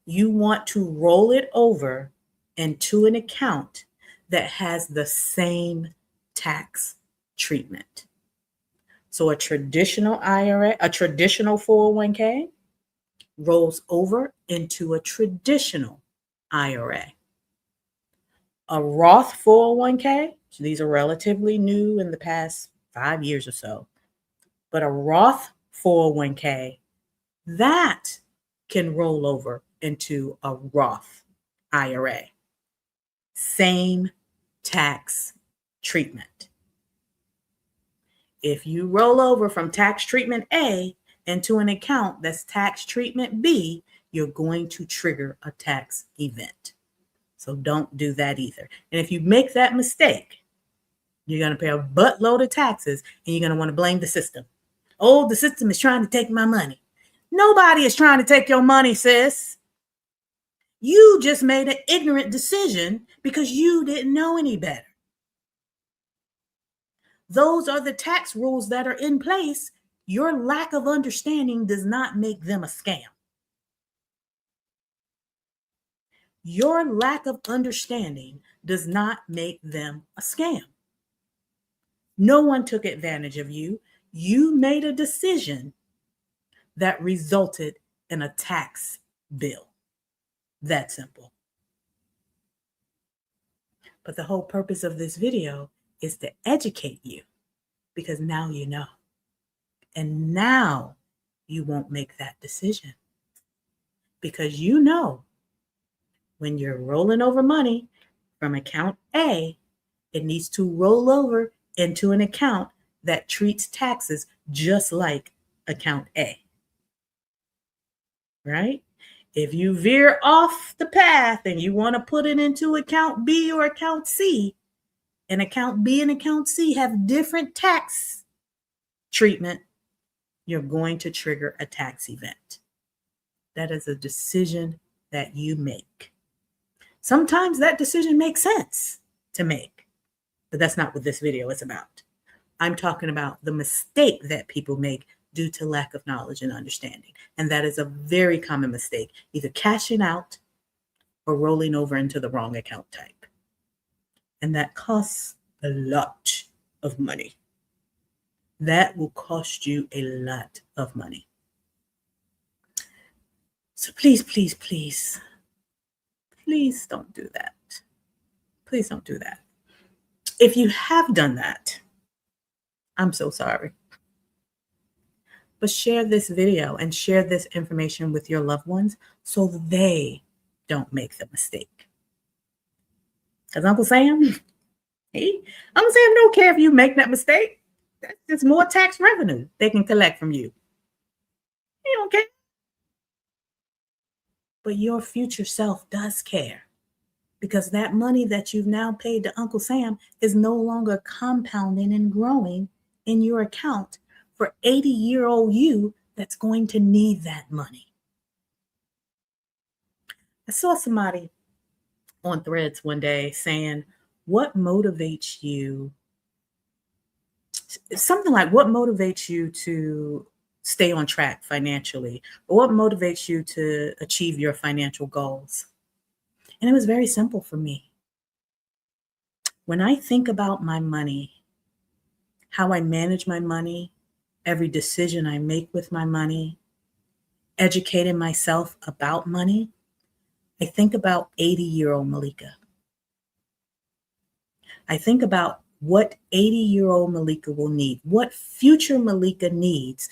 You want to roll it over into an account that has the same tax treatment. So a traditional IRA, a traditional 401k rolls over into a traditional IRA. A Roth 401k, so these are relatively new in the past 5 years or so, but a Roth 401k, that can roll over into a Roth IRA. Same tax treatment. If you roll over from tax treatment A into an account that's tax treatment B, you're going to trigger a tax event. So don't do that either. And if you make that mistake, you're going to pay a buttload of taxes, and you're going to want to blame the system. Oh, the system is trying to take my money. Nobody is trying to take your money, sis. You just made an ignorant decision because you didn't know any better. Those are the tax rules that are in place. Your lack of understanding does not make them a scam. Your lack of understanding does not make them a scam. No one took advantage of you. You made a decision that resulted in a tax bill. That simple. But the whole purpose of this video is to educate you, because now you know. And now you won't make that decision, because you know when you're rolling over money from account A, it needs to roll over into an account that treats taxes just like account A. Right? If you veer off the path and you want to put it into account B or account C, and account B and account C have different tax treatment, you're going to trigger a tax event. That is a decision that you make. Sometimes that decision makes sense to make, but that's not what this video is about. I'm talking about the mistake that people make due to lack of knowledge and understanding. And that is a very common mistake, either cashing out or rolling over into the wrong account type. And that costs a lot of money. That will cost you a lot of money. So please, please, please, please don't do that. Please don't do that. If you have done that, I'm so sorry. But share this video and share this information with your loved ones so they don't make the mistake. Because Uncle Sam don't care if you make that mistake. That's just more tax revenue they can collect from you. He don't care. But your future self does care, because that money that you've now paid to Uncle Sam is no longer compounding and growing in your account for 80-year-old you that's going to need that money. I saw somebody on Threads one day saying, what motivates you? Something like, what motivates you to stay on track financially? Or what motivates you to achieve your financial goals? And it was very simple for me. When I think about my money, how I manage my money, every decision I make with my money, educating myself about money, I think about 80-year-old Malika. I think about what 80-year-old Malika will need, what future Malika needs,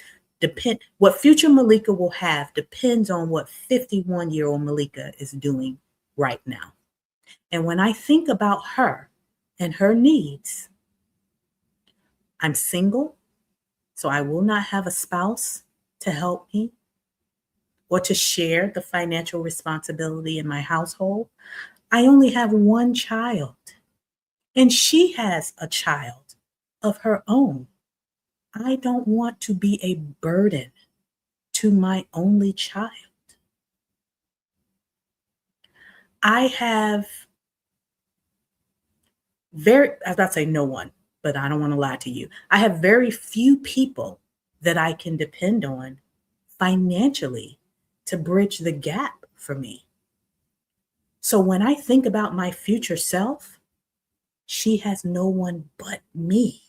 what future Malika will have depends on what 51-year-old Malika is doing right now. And when I think about her and her needs, I'm single, so I will not have a spouse to help me or to share the financial responsibility in my household. I only have one child, and she has a child of her own. I don't want to be a burden to my only child. I have I was about to say no one, but I don't want to lie to you. I have very few people that I can depend on financially to bridge the gap for me. So when I think about my future self, she has no one but me.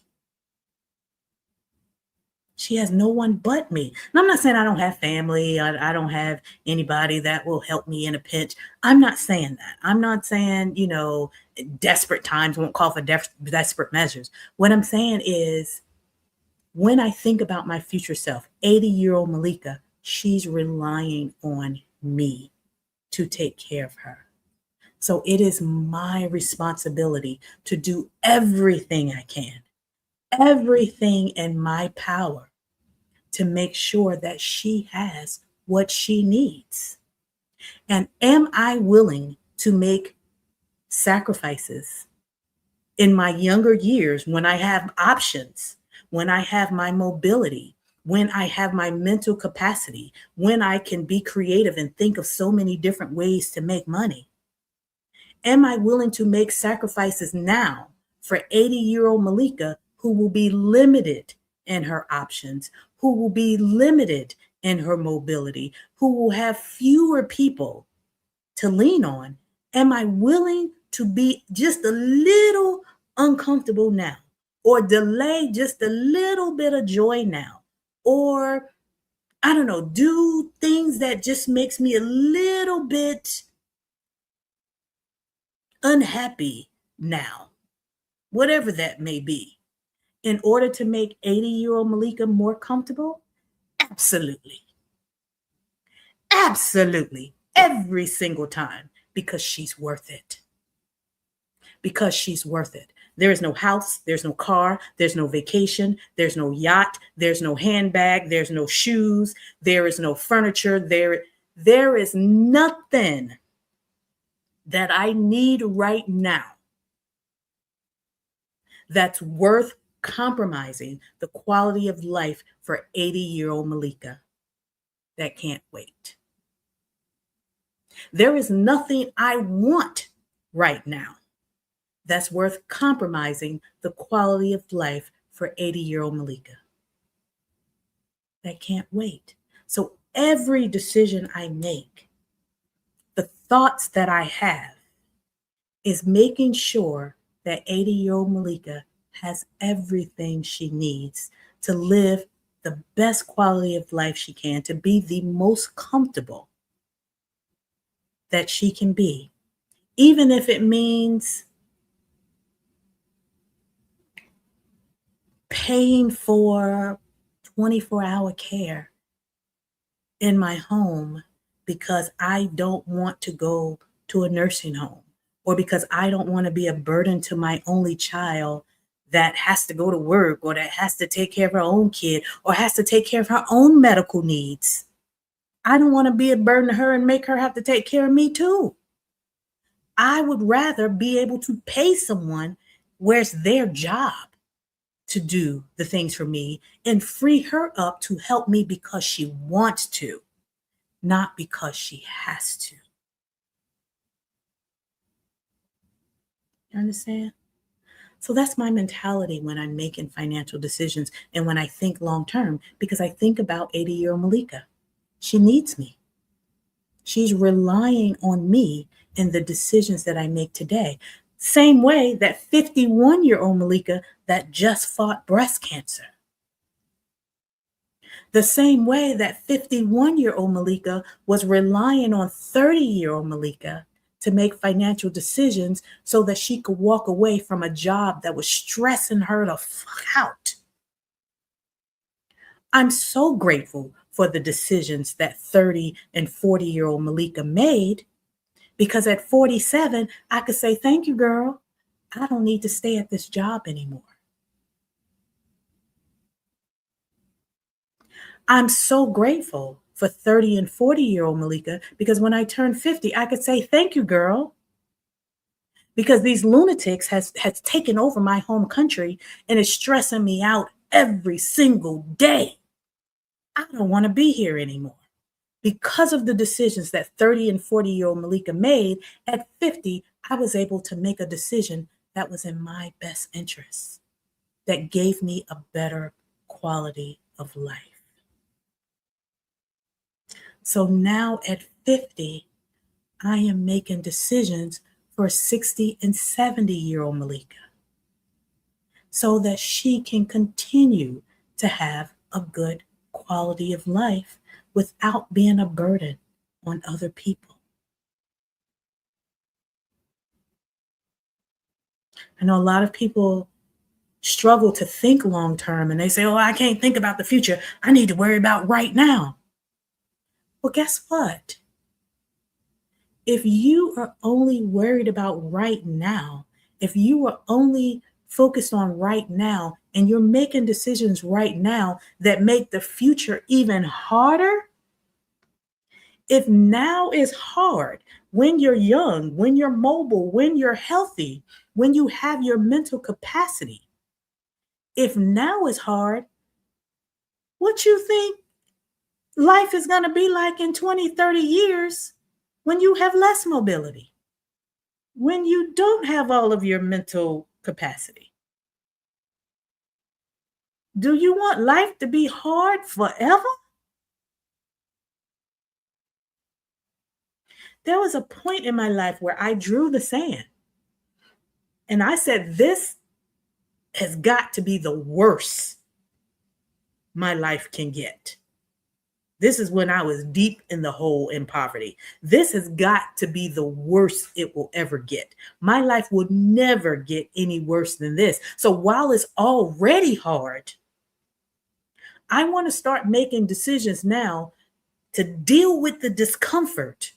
She has no one but me. And I'm not saying I don't have family. I don't have anybody that will help me in a pinch. I'm not saying that. I'm not saying, desperate times won't call for desperate measures. What I'm saying is, when I think about my future self, 80-year-old Malika, she's relying on me to take care of her. So it is my responsibility to do everything I can, everything in my power to make sure that she has what she needs. And am I willing to make sacrifices in my younger years when I have options, when I have my mobility, when I have my mental capacity, when I can be creative and think of so many different ways to make money? Am I willing to make sacrifices now for 80-year-old Malika, who will be limited in her options, who will be limited in her mobility, who will have fewer people to lean on Am I willing to be just a little uncomfortable now, or delay just a little bit of joy now, or I don't know, do things that just makes me a little bit unhappy now, whatever that may be, in order to make 80-year-old Malika more comfortable? Absolutely. Absolutely. Every single time, because she's worth it. Because she's worth it. There is no house, there's no car, there's no vacation, there's no yacht, there's no handbag, there's no shoes, there is no furniture, there is nothing that I need right now that's worth compromising the quality of life for 80-year-old Malika. That can't wait. There is nothing I want right now that's worth compromising the quality of life for 80-year-old Malika. That can't wait. So every decision I make, the thoughts that I have, is making sure that 80-year-old Malika has everything she needs to live the best quality of life she can, to be the most comfortable that she can be, even if it means paying for 24-hour care in my home because I don't want to go to a nursing home, or because I don't want to be a burden to my only child that has to go to work, or that has to take care of her own kid, or has to take care of her own medical needs. I don't want to be a burden to her and make her have to take care of me too. I would rather be able to pay someone where it's their job to do the things for me and free her up to help me because she wants to, not because she has to. You understand? So that's my mentality when I'm making financial decisions and when I think long term, because I think about 80-year-old Malika. She needs me. She's relying on me in the decisions that I make today. Same way that 51-year-old Malika that just fought breast cancer. The same way that 51-year-old Malika was relying on 30-year-old Malika to make financial decisions so that she could walk away from a job that was stressing her the fuck out. I'm so grateful for the decisions that 30 and 40-year-old Malika made, because at 47, I could say, thank you, girl. I don't need to stay at this job anymore. I'm so grateful for 30 and 40-year-old Malika, because when I turned 50, I could say, thank you, girl. Because these lunatics has taken over my home country and is stressing me out every single day. I don't want to be here anymore. Because of the decisions that 30 and 40-year-old Malika made, at 50, I was able to make a decision that was in my best interest, that gave me a better quality of life. So now at 50, I am making decisions for 60 and 70-year-old Malika, so that she can continue to have a good quality of life without being a burden on other people. I know a lot of people struggle to think long term, and they say, oh, I can't think about the future. I need to worry about right now. Well, guess what? If you are only worried about right now, if you are only focused on right now, and you're making decisions right now that make the future even harder, if now is hard, when you're young, when you're mobile, when you're healthy, when you have your mental capacity, if now is hard, what you think life is going to be like in 20, 30 years when you have less mobility, when you don't have all of your mental capacity? Do you want life to be hard forever? There was a point in my life where I drew the sand and I said, this has got to be the worst my life can get. This is when I was deep in the hole in poverty. This has got to be the worst it will ever get. My life would never get any worse than this. So while it's already hard, I want to start making decisions now to deal with the discomfort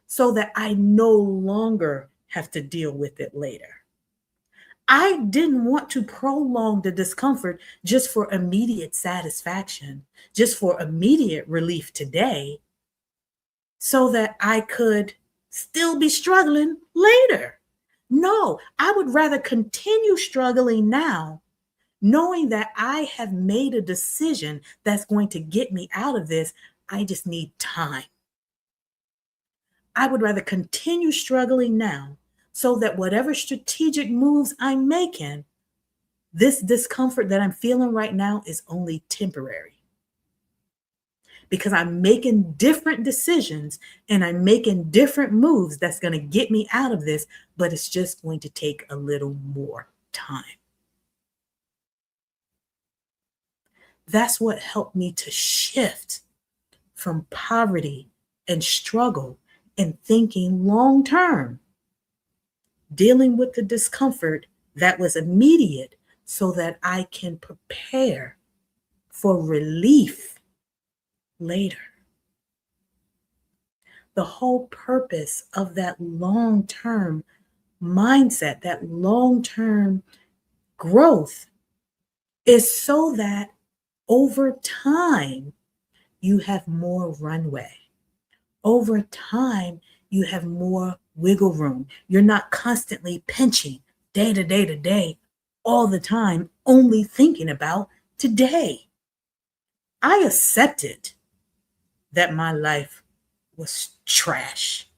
so that I no longer have to deal with it later. I didn't want to prolong the discomfort just for immediate satisfaction, just for immediate relief today, so that I could still be struggling later. No, I would rather continue struggling now, knowing that I have made a decision that's going to get me out of this. I just need time. I would rather continue struggling now so that whatever strategic moves I'm making, this discomfort that I'm feeling right now is only temporary. Because I'm making different decisions and I'm making different moves that's going to get me out of this, but it's just going to take a little more time. That's what helped me to shift from poverty and struggle and thinking long term, dealing with the discomfort that was immediate so that I can prepare for relief later. The whole purpose of that long-term mindset, that long-term growth, is so that over time you have more runway. Over time, you have more wiggle room. You're not constantly pinching day to day to day, all the time, only thinking about today. I accepted that my life was trash.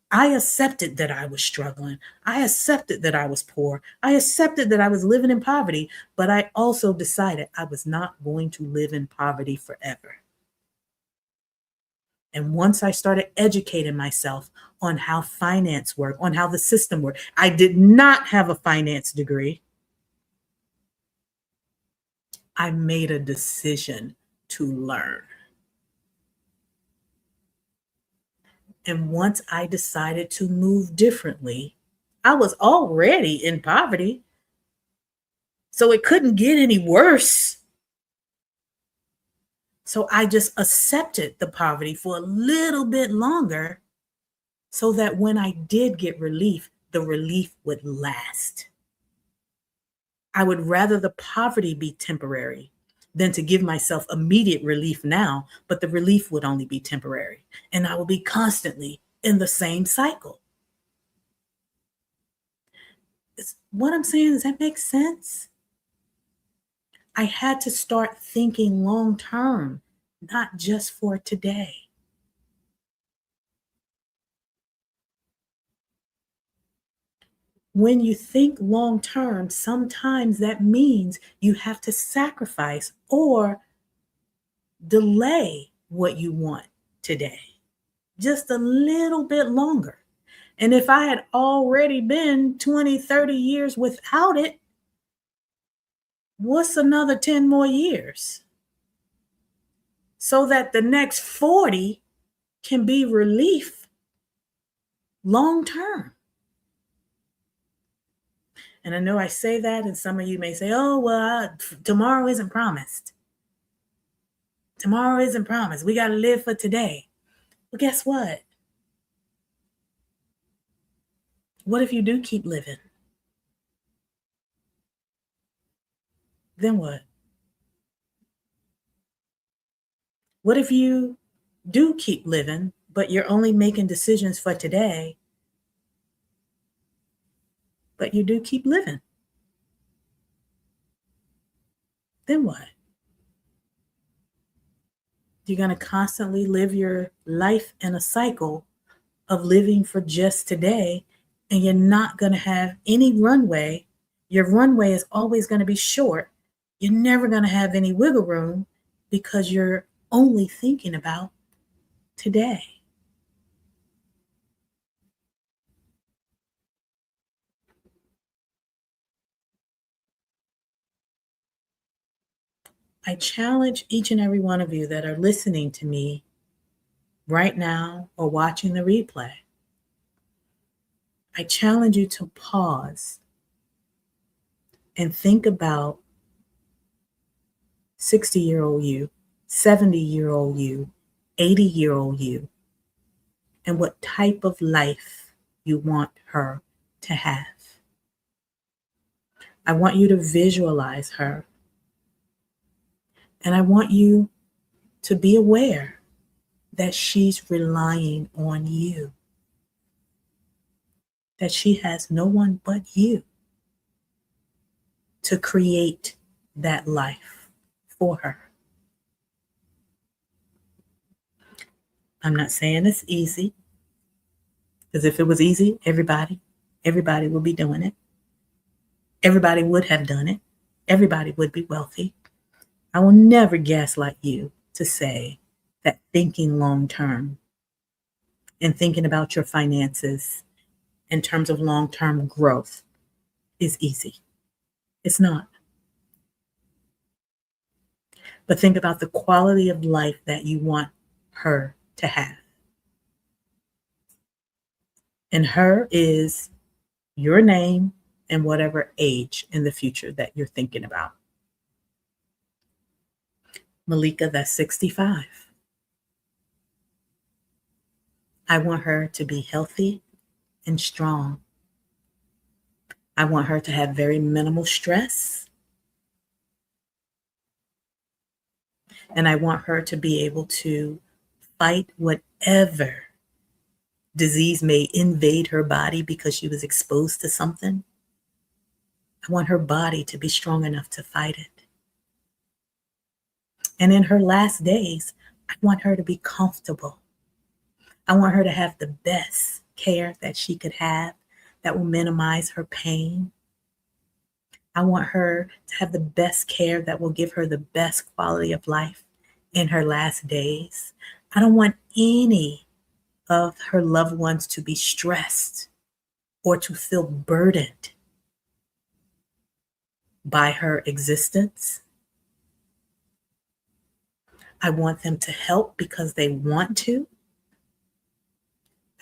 I accepted that I was struggling. I accepted that I was poor. I accepted that I was living in poverty, but I also decided I was not going to live in poverty forever. And once I started educating myself on how finance worked, on how the system worked, I did not have a finance degree. I made a decision to learn. And once I decided to move differently, I was already in poverty, so it couldn't get any worse. So I just accepted the poverty for a little bit longer so that when I did get relief, the relief would last. I would rather the poverty be temporary than to give myself immediate relief now, but the relief would only be temporary. And I will be constantly in the same cycle. What I'm saying, does that make sense? I had to start thinking long term, not just for today. When you think long term, sometimes that means you have to sacrifice or delay what you want today just a little bit longer. And if I had already been 20, 30 years without it, what's another 10 more years? So that the next 40 can be relief long term. And I know I say that, and some of you may say, oh, well, tomorrow isn't promised. Tomorrow isn't promised. We got to live for today. Well, guess what? What if you do keep living? Then what? What if you do keep living, but you're only making decisions for today, but you do keep living? Then what? You're going to constantly live your life in a cycle of living for just today, and you're not going to have any runway. Your runway is always going to be short. You're never going to have any wiggle room because you're only thinking about today. I challenge each and every one of you that are listening to me right now or watching the replay. I challenge you to pause and think about 60-year-old you, 70-year-old you, 80-year-old you, and what type of life you want her to have. I want you to visualize her. And I want you to be aware that she's relying on you, that she has no one but you to create that life for her. I'm not saying it's easy, because if it was easy, everybody would be doing it. Everybody would have done it. Everybody would be wealthy. I will never gaslight you to say that thinking long term and thinking about your finances in terms of long term growth is easy. It's not. But think about the quality of life that you want her to have. And her is your name and whatever age in the future that you're thinking about. Malika, that's 65. I want her to be healthy and strong. I want her to have very minimal stress. And I want her to be able to fight whatever disease may invade her body because she was exposed to something. I want her body to be strong enough to fight it. And in her last days, I want her to be comfortable. I want her to have the best care that she could have that will minimize her pain. I want her to have the best care that will give her the best quality of life in her last days. I don't want any of her loved ones to be stressed or to feel burdened by her existence. I want them to help because they want to.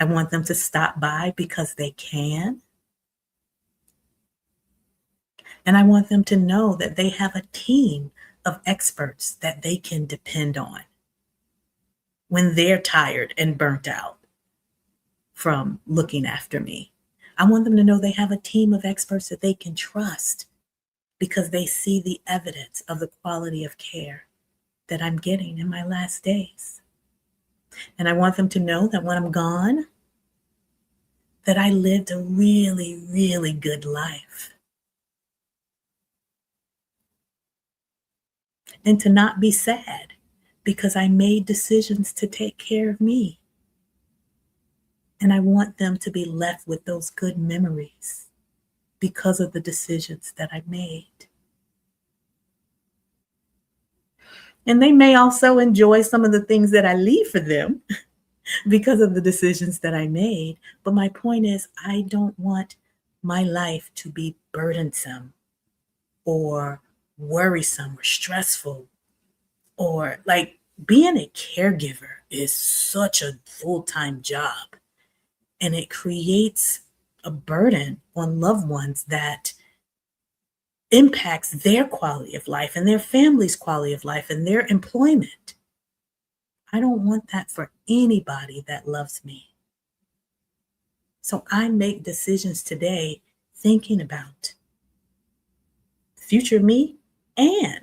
I want them to stop by because they can. And I want them to know that they have a team of experts that they can depend on when they're tired and burnt out from looking after me. I want them to know they have a team of experts that they can trust because they see the evidence of the quality of care that I'm getting in my last days. And I want them to know that when I'm gone, that I lived a really, really good life. And to not be sad because I made decisions to take care of me. And I want them to be left with those good memories because of the decisions that I made. And they may also enjoy some of the things that I leave for them because of the decisions that I made. But my point is, I don't want my life to be burdensome or worrisome or stressful, or like being a caregiver is such a full-time job, and it creates a burden on loved ones that impacts their quality of life and their family's quality of life and their employment. I don't want that for anybody that loves me. So I make decisions today thinking about future me and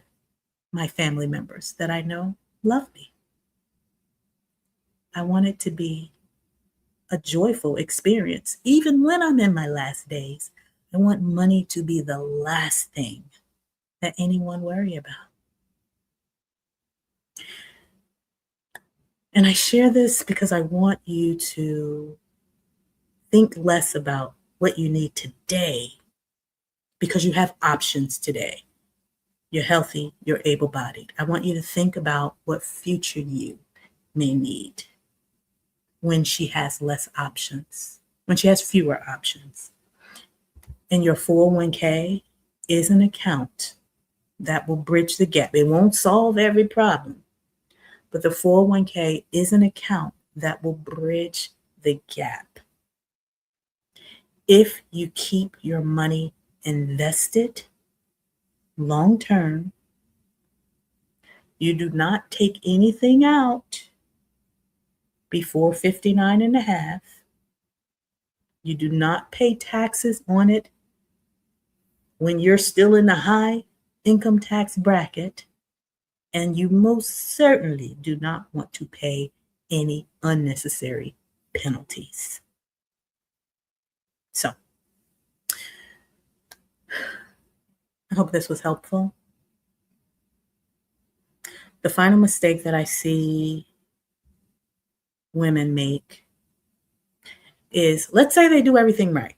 my family members that I know love me. I want it to be a joyful experience. Even when I'm in my last days, I want money to be the last thing that anyone worry about. And I share this because I want you to think less about what you need today, because you have options today. You're healthy, you're able-bodied. I want you to think about what future you may need when she has less options, when she has fewer options. And your 401k is an account that will bridge the gap. It won't solve every problem, but the 401k is an account that will bridge the gap. If you keep your money invested long term, you do not take anything out before 59 and a half. You do not pay taxes on it when you're still in the high income tax bracket. And you most certainly do not want to pay any unnecessary penalties. So, I hope this was helpful. The final mistake that I see women make is, let's say they do everything right.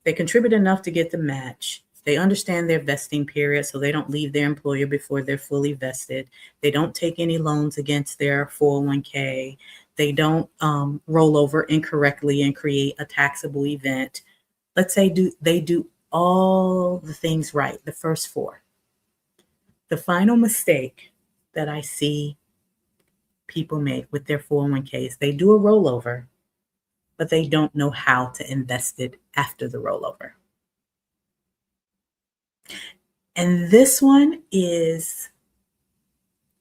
They contribute enough to get the match. They understand their vesting period, so they don't leave their employer before they're fully vested. They don't take any loans against their 401k. They don't roll over incorrectly and create a taxable event. Let's say they do all the things right, the first four. The final mistake that I see people make with their 401ks, they do a rollover, but they don't know how to invest it after the rollover. And this one is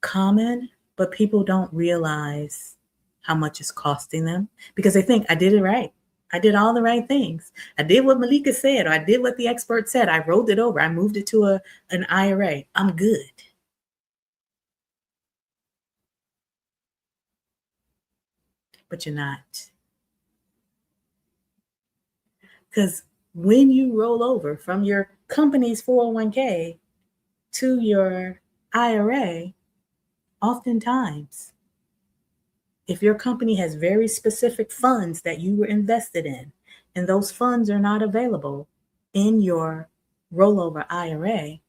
common, but people don't realize how much it's costing them because they think, I did it right. I did all the right things. I did what Malika said, or I did what the expert said. I rolled it over. I moved it to an IRA. I'm good. But you're not. Because when you roll over from your company's 401k to your IRA, oftentimes, if your company has very specific funds that you were invested in, and those funds are not available in your rollover IRA,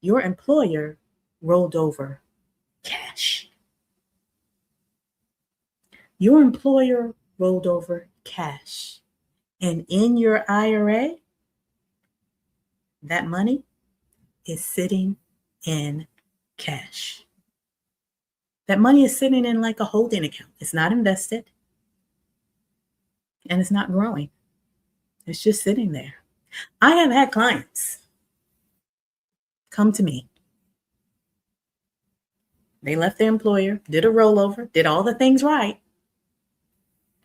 your employer rolled over cash. Your employer rolled over cash. And in your IRA, that money is sitting in cash. That money is sitting in like a holding account. It's not invested and it's not growing. It's just sitting there. I have had clients come to me. They left their employer, did a rollover, did all the things right,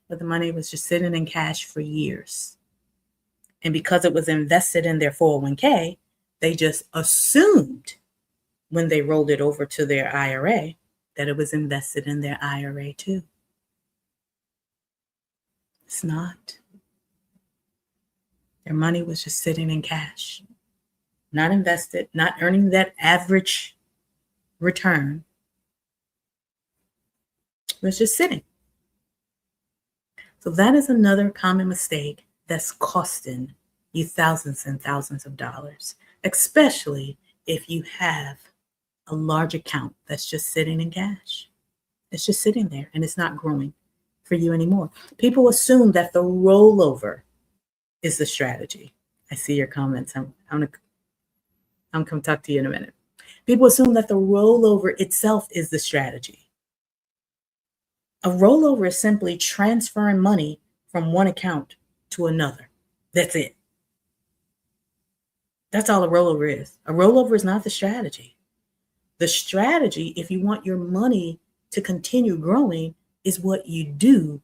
but the money was just sitting in cash for years. And because it was invested in their 401k, they just assumed when they rolled it over to their IRA that it was invested in their IRA too. It's not. Their money was just sitting in cash, not invested, not earning that average return. It was just sitting. So that is another common mistake that's costing you thousands and thousands of dollars, especially if you have a large account that's just sitting in cash. It's just sitting there and it's not growing for you anymore. People assume that the rollover is the strategy. I see your comments. I'm going to talk to you in a minute. People assume that the rollover itself is the strategy. A rollover is simply transferring money from one account to another. That's it. That's all a rollover is. A rollover is not the strategy. The strategy, if you want your money to continue growing, is what you do,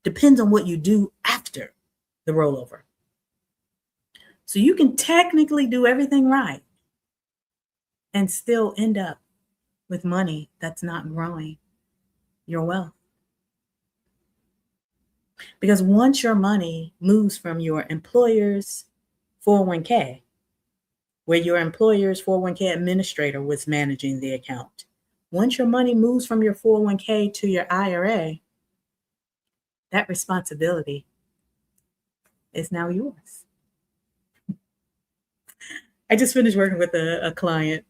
depends on what you do after the rollover. So you can technically do everything right and still end up with money that's not growing your wealth. Because once your money moves from your employer's 401k, where your employer's 401k administrator was managing the account, once your money moves from your 401k to your IRA, that responsibility is now yours. I just finished working with a client.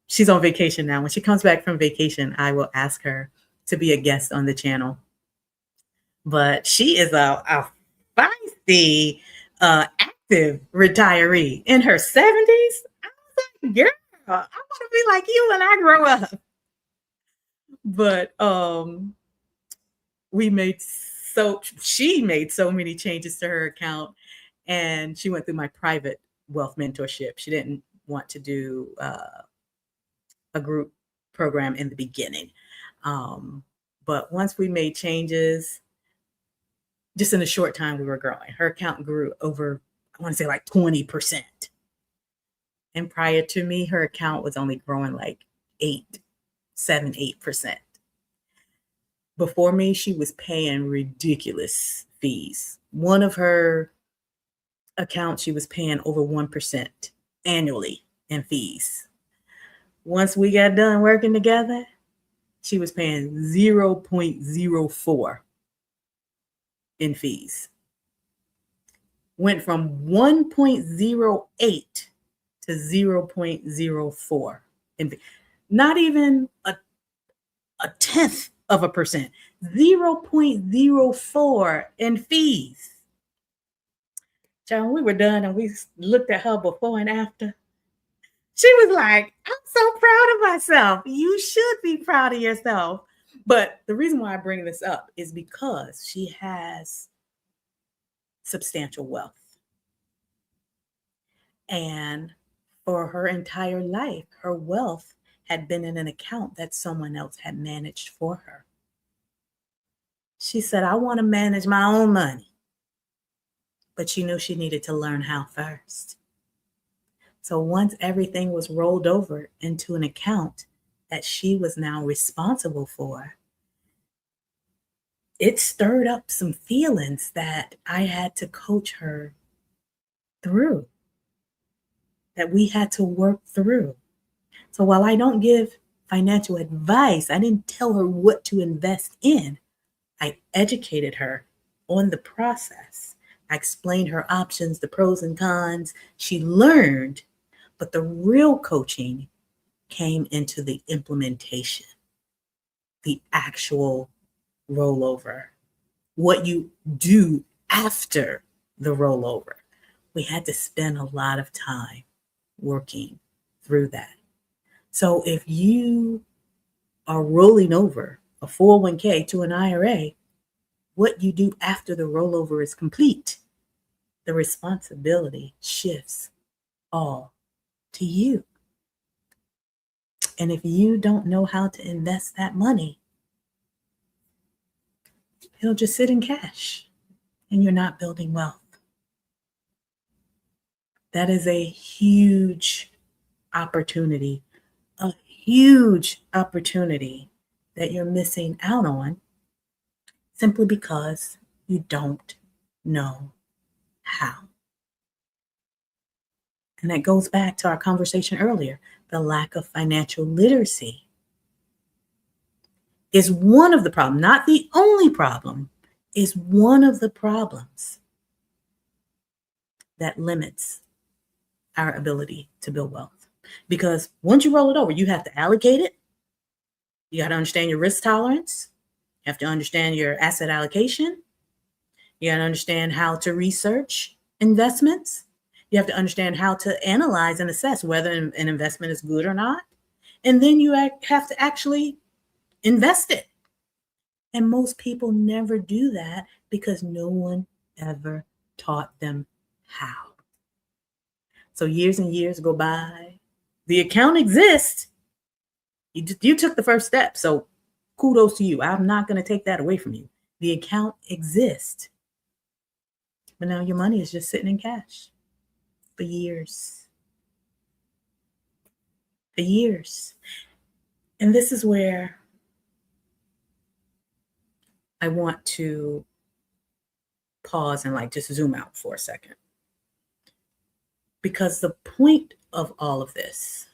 She's on vacation now. When she comes back from vacation, I will ask her to be a guest on the channel. But she is a feisty, active retiree in her 70s. I was like, Girl, I want to be like you when I grow up. But we made she made so many changes to her account, and she went through my private wealth mentorship. She didn't want to do a group program in the beginning. Um, but once we made changes, just in a short time, we were growing. Her account grew over, I want to say like 20%. And prior to me, her account was only growing like 8%. Before me, she was paying ridiculous fees. One of her accounts, she was paying over 1% annually in fees. Once we got done working together, she was paying 0.04 in fees. Went from 1.08 to 0.04 in fees. Not even a tenth of a percent, 0.04 in fees. John, we were done and we looked at her before and after. She was like, I'm so proud of myself. You should be proud of yourself. But the reason why I bring this up is because she has substantial wealth. And for her entire life, her wealth had been in an account that someone else had managed for her. She said, I want to manage my own money. But she knew she needed to learn how first. So once everything was rolled over into an account that she was now responsible for, it stirred up some feelings that I had to coach her through, that we had to work through. So while I don't give financial advice, I didn't tell her what to invest in. I educated her on the process. I explained her options, the pros and cons. She learned, but the real coaching came into the implementation, the actual rollover, what you do after the rollover. We had to spend a lot of time working through that. So if you are rolling over a 401k to an IRA, what you do after the rollover is complete, the responsibility shifts all to you. And if you don't know how to invest that money, it'll just sit in cash and you're not building wealth. That is a huge opportunity that you're missing out on simply because you don't know how. And that goes back to our conversation earlier. The lack of financial literacy is one of the problems, not the only problem, is one of the problems that limits our ability to build wealth. Because once you roll it over, you have to allocate it. You got to understand your risk tolerance. You have to understand your asset allocation. You got to understand how to research investments. You have to understand how to analyze and assess whether an investment is good or not. And then you have to actually invest it. And most people never do that because no one ever taught them how. So years and years go by. The account exists. You took the first step. So kudos to you. I'm not going to take that away from you. The account exists. But now your money is just sitting in cash for years. For years. And this is where I want to pause and just zoom out for a second. Because the point of all of this,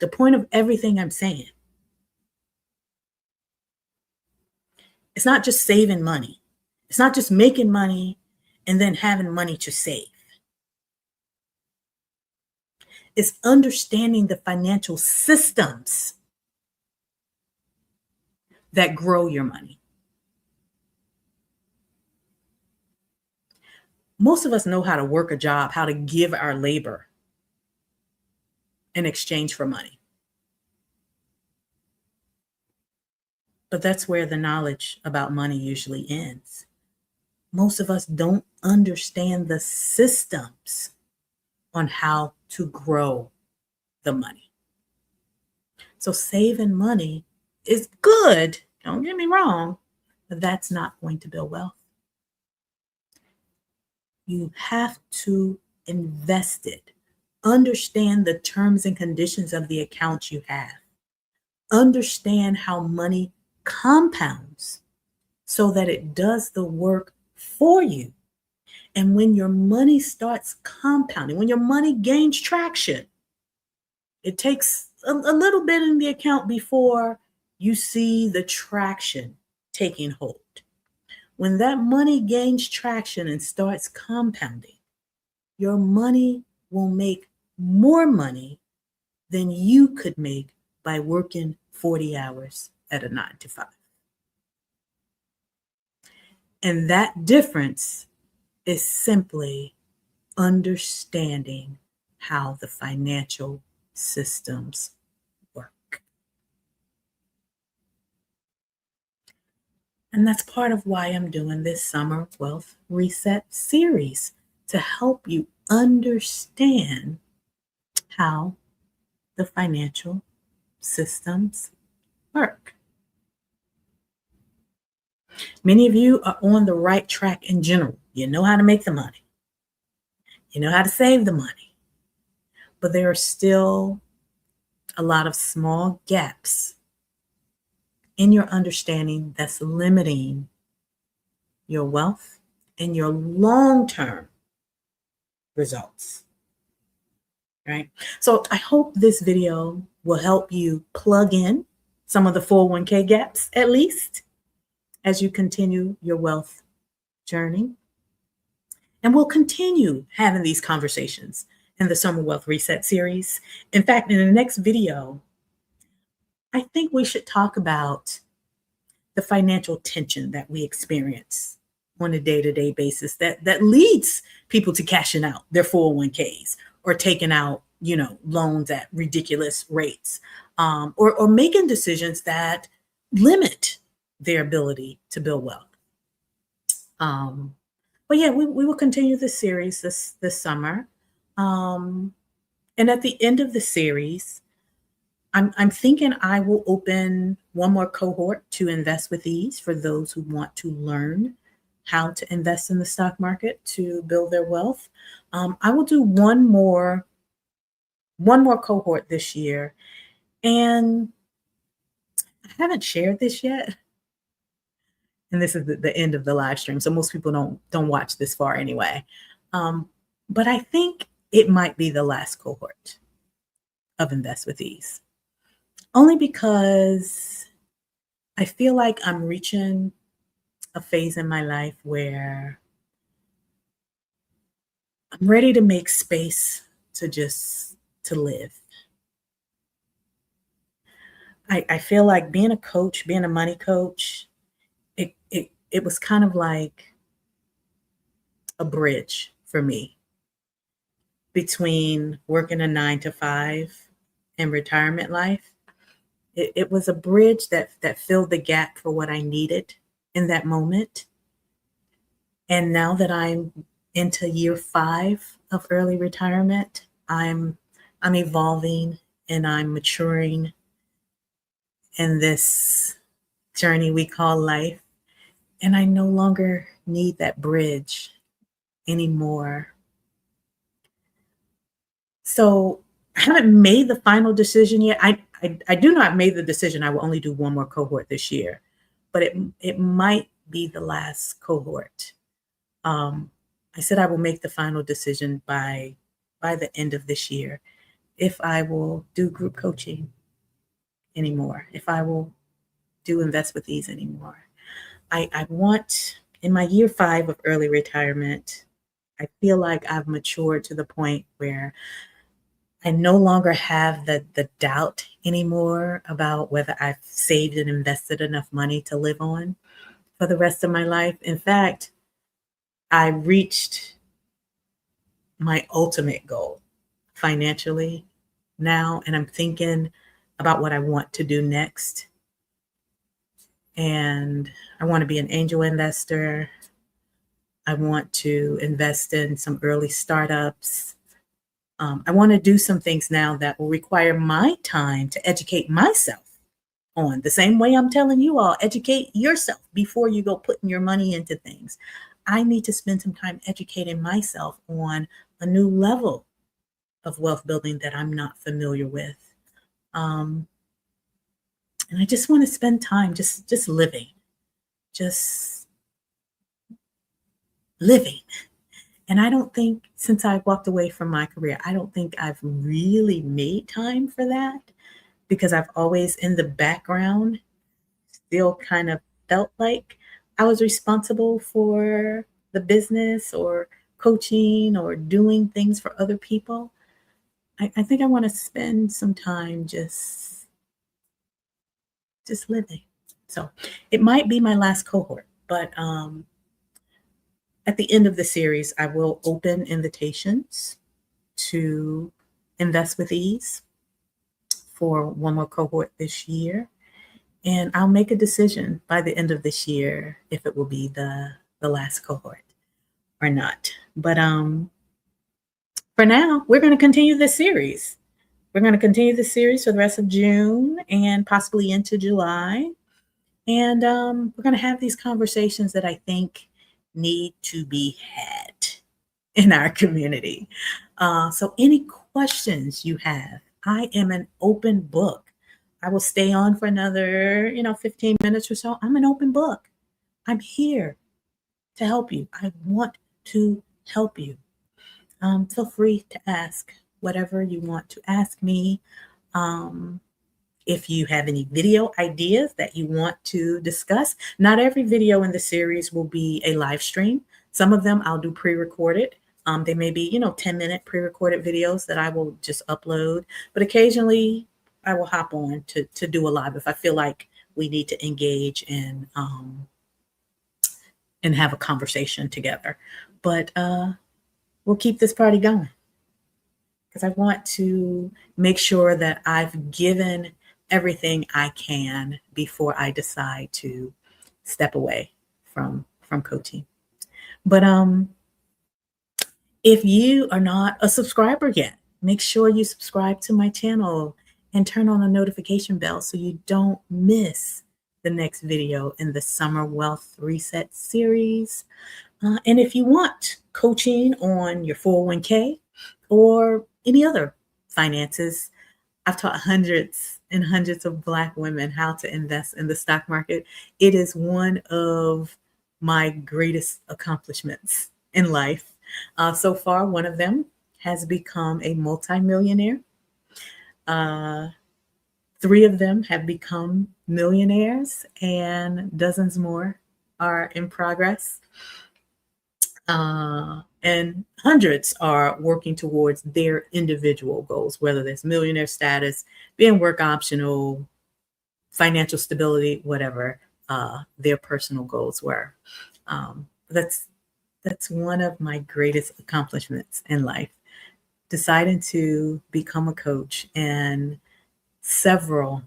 the point of everything I'm saying, it's not just saving money. It's not just making money and then having money to save. It's understanding the financial systems that grow your money. Most of us know how to work a job, how to give our labor. in exchange for money. But that's where the knowledge about money usually ends. Most of us don't understand the systems on how to grow the money. So saving money is good, don't get me wrong, but that's not going to build wealth. You have to invest it. Understand the terms and conditions of the accounts you have. Understand how money compounds so that it does the work for you. And when your money starts compounding, when your money gains traction, it takes a little bit in the account before you see the traction taking hold. When that money gains traction and starts compounding, your money will make more money than you could make by working 40 hours at a 9 to 5. And that difference is simply understanding how the financial systems work. And that's part of why I'm doing this Summer Wealth Reset series, to help you understand how the financial systems work. Many of you are on the right track in general. You know how to make the money. You know how to save the money. But there are still a lot of small gaps in your understanding that's limiting your wealth and your long-term results. Right? So I hope this video will help you plug in some of the 401k gaps, at least, as you continue your wealth journey. And we'll continue having these conversations in the Summer Wealth Reset series. In fact, in the next video, I think we should talk about the financial tension that we experience on a day-to-day basis that leads people to cashing out their 401ks or taking out, loans at ridiculous rates, or making decisions that limit their ability to build wealth. But yeah, we will continue this series this summer. And at the end of the series, I'm thinking I will open one more cohort to Invest with Ease for those who want to learn how to invest in the stock market to build their wealth. I will do one more cohort this year, and I haven't shared this yet. And this is the end of the live stream, so most people don't watch this far anyway. But I think it might be the last cohort of Invest with Ease, only because I feel like I'm reaching a phase in my life where I'm ready to make space to live. I feel like being a coach, being a money coach, it was kind of like a bridge for me between working a 9 to 5 and retirement life. It was a bridge that filled the gap for what I needed in that moment. And now that I'm into year 5 of early retirement, I'm evolving and I'm maturing in this journey we call life. And I no longer need that bridge anymore. So I haven't made the final decision yet. I do not made the decision I will only do one more cohort this year, but it might be the last cohort. I said I will make the final decision by the end of this year if I will do group coaching anymore, if I will do Invest with Ease anymore. I want, in my year 5 of early retirement, I feel like I've matured to the point where I no longer have the doubt anymore about whether I've saved and invested enough money to live on for the rest of my life. In fact, I reached my ultimate goal financially now, and I'm thinking about what I want to do next. And I want to be an angel investor. I want to invest in some early startups. I want to do some things now that will require my time to educate myself on the same way I'm telling you all, educate yourself before you go putting your money into things. I need to spend some time educating myself on a new level of wealth building that I'm not familiar with. And I just want to spend time just living, just living. And I don't think, since I walked away from my career, I don't think I've really made time for that, because I've always in the background still kind of felt like I was responsible for the business or coaching or doing things for other people. I think I want to spend some time just living. So it might be my last cohort, but at the end of the series, I will open invitations to invest with ease for one more cohort this year. And I'll make a decision by the end of this year if it will be the last cohort or not. But for now, we're going to continue this series. We're going to continue the series for the rest of June and possibly into July. And we're going to have these conversations that I think need to be had in our community. So any questions you have, I am an open book. I will stay on for another, 15 minutes or so. I'm an open book. I'm here to help you. I want to help you. Feel free to ask whatever you want to ask me. If you have any video ideas that you want to discuss, not every video in the series will be a live stream. Some of them I'll do pre-recorded. They may be, 10-minute pre-recorded videos that I will just upload. But occasionally I will hop on to do a live if I feel like we need to engage and have a conversation together. But we'll keep this party going, because I want to make sure that I've given everything I can before I decide to step away from coaching. But if you are not a subscriber yet, make sure you subscribe to my channel and turn on a notification bell so you don't miss the next video in the Summer Wealth Reset series. And if you want coaching on your 401k or any other finances, I've taught hundreds and hundreds of Black women how to invest in the stock market. It is one of my greatest accomplishments in life. So far, one of them has become a multimillionaire. 3 of them have become millionaires, and dozens more are in progress. And hundreds are working towards their individual goals, whether that's millionaire status, being work optional, financial stability, whatever their personal goals were. That's one of my greatest accomplishments in life, deciding to become a coach, and several,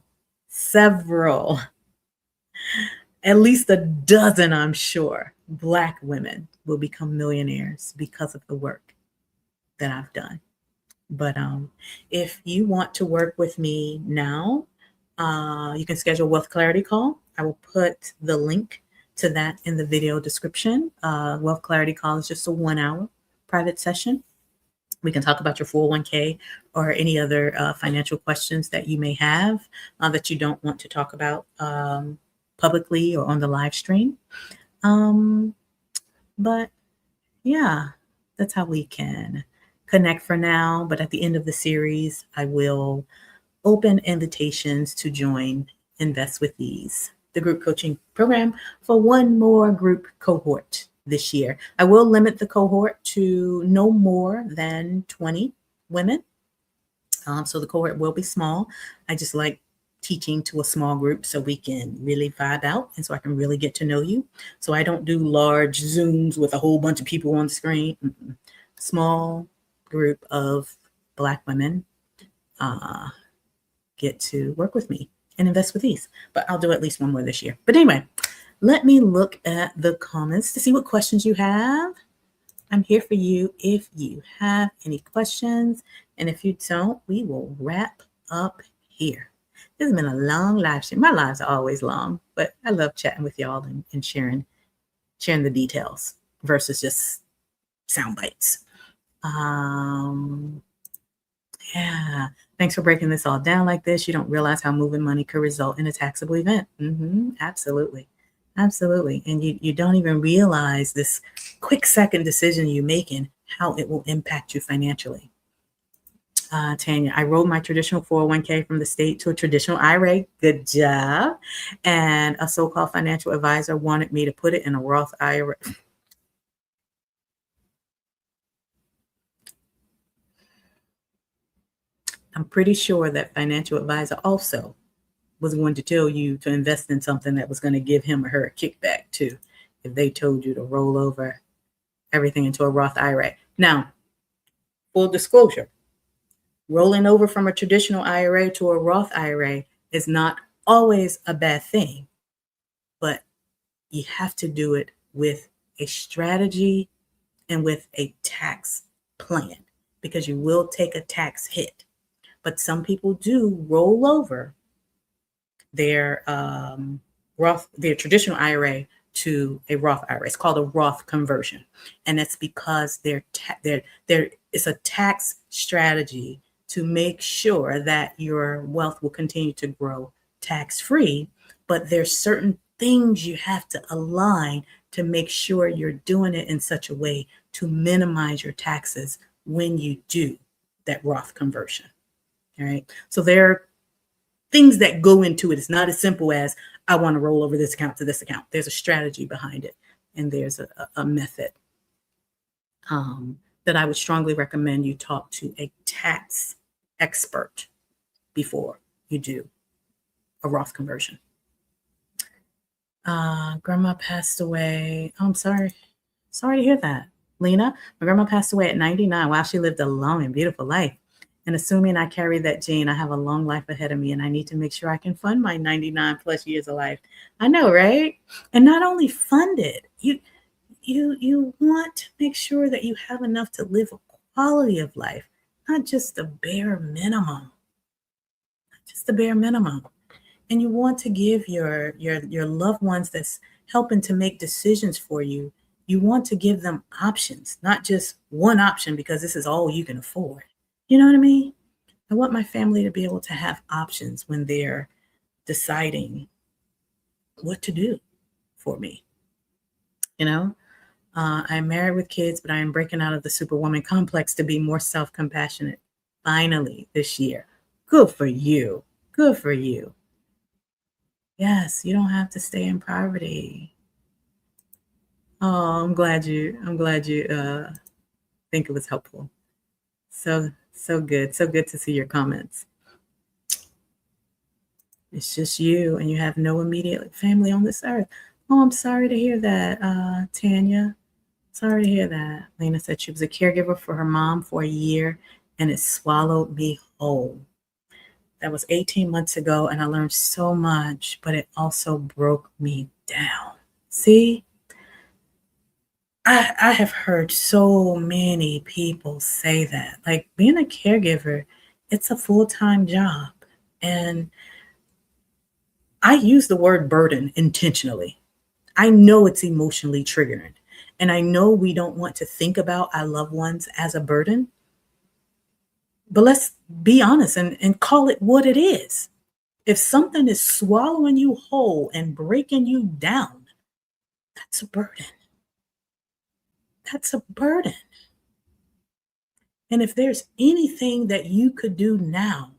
at least a dozen, I'm sure, Black women will become millionaires because of the work that I've done. But if you want to work with me now, you can schedule a Wealth Clarity call. I will put the link to that in the video description. Wealth Clarity call is just a 1-hour private session. We can talk about your 401k or any other financial questions that you may have that you don't want to talk about publicly or on the live stream. But yeah, that's how we can connect for now. But at the end of the series, I will open invitations to join Invest with Ease, the group coaching program, for one more group cohort this year. I will limit the cohort to no more than 20 women. So the cohort will be small. I just like teaching to a small group so we can really vibe out and so I can really get to know you. So I don't do large Zooms with a whole bunch of people on the screen. Small group of Black women get to work with me and invest with ease. But I'll do at least one more this year. But anyway, let me look at the comments to see what questions you have. I'm here for you if you have any questions. And if you don't, we will wrap up here. This has been a long live stream. My lives are always long, but I love chatting with y'all and sharing the details versus just sound bites. Yeah. Thanks for breaking this all down like this. You don't realize how moving money could result in a taxable event. Absolutely. Absolutely. And you don't even realize this quick second decision you're making, how it will impact you financially. Tanya, I rolled my traditional 401k from the state to a traditional IRA. Good job. And a so-called financial advisor wanted me to put it in a Roth IRA. I'm pretty sure that financial advisor also was going to tell you to invest in something that was going to give him or her a kickback too, if they told you to roll over everything into a Roth IRA. Now, full disclosure, rolling over from a traditional IRA to a Roth IRA is not always a bad thing, but you have to do it with a strategy and with a tax plan, because you will take a tax hit. But some people do roll over their traditional IRA to a Roth IRA. It's called a Roth conversion, and that's because it's a tax strategy to make sure that your wealth will continue to grow tax-free. But there's certain things you have to align to make sure you're doing it in such a way to minimize your taxes when you do that Roth conversion. All right. So there are things that go into it. It's not as simple as I want to roll over this account to this account. There's a strategy behind it, and there's a method that I would strongly recommend you talk to a tax expert before you do a Roth conversion. Grandma passed away. Oh, I'm sorry. Sorry to hear that, Lena. My grandma passed away at 99. Wow, she lived a long and beautiful life. And assuming I carry that gene, I have a long life ahead of me, and I need to make sure I can fund my 99 plus years of life. I know, right? And not only fund it, you want to make sure that you have enough to live a quality of life, not just the bare minimum. Just the bare minimum. And you want to give your loved ones that's helping to make decisions for you, you want to give them options, not just one option because this is all you can afford. You know what I mean? I want my family to be able to have options when they're deciding what to do for me. You know, I'm married with kids, but I am breaking out of the superwoman complex to be more self-compassionate. Finally, this year. Good for you. Good for you. Yes, you don't have to stay in poverty. Oh, I'm glad you think it was helpful. So good. So good to see your comments. It's just you, and you have no immediate family on this earth. Oh, I'm sorry to hear that, Tanya. Sorry to hear that. Lena said she was a caregiver for her mom for a year, and it swallowed me whole. That was 18 months ago, and I learned so much, but it also broke me down. See? I have heard so many people say that. Like, being a caregiver, it's a full-time job. And I use the word burden intentionally. I know it's emotionally triggering. And I know we don't want to think about our loved ones as a burden. But let's be honest and call it what it is. If something is swallowing you whole and breaking you down, that's a burden. That's a burden. And if there's anything that you could do now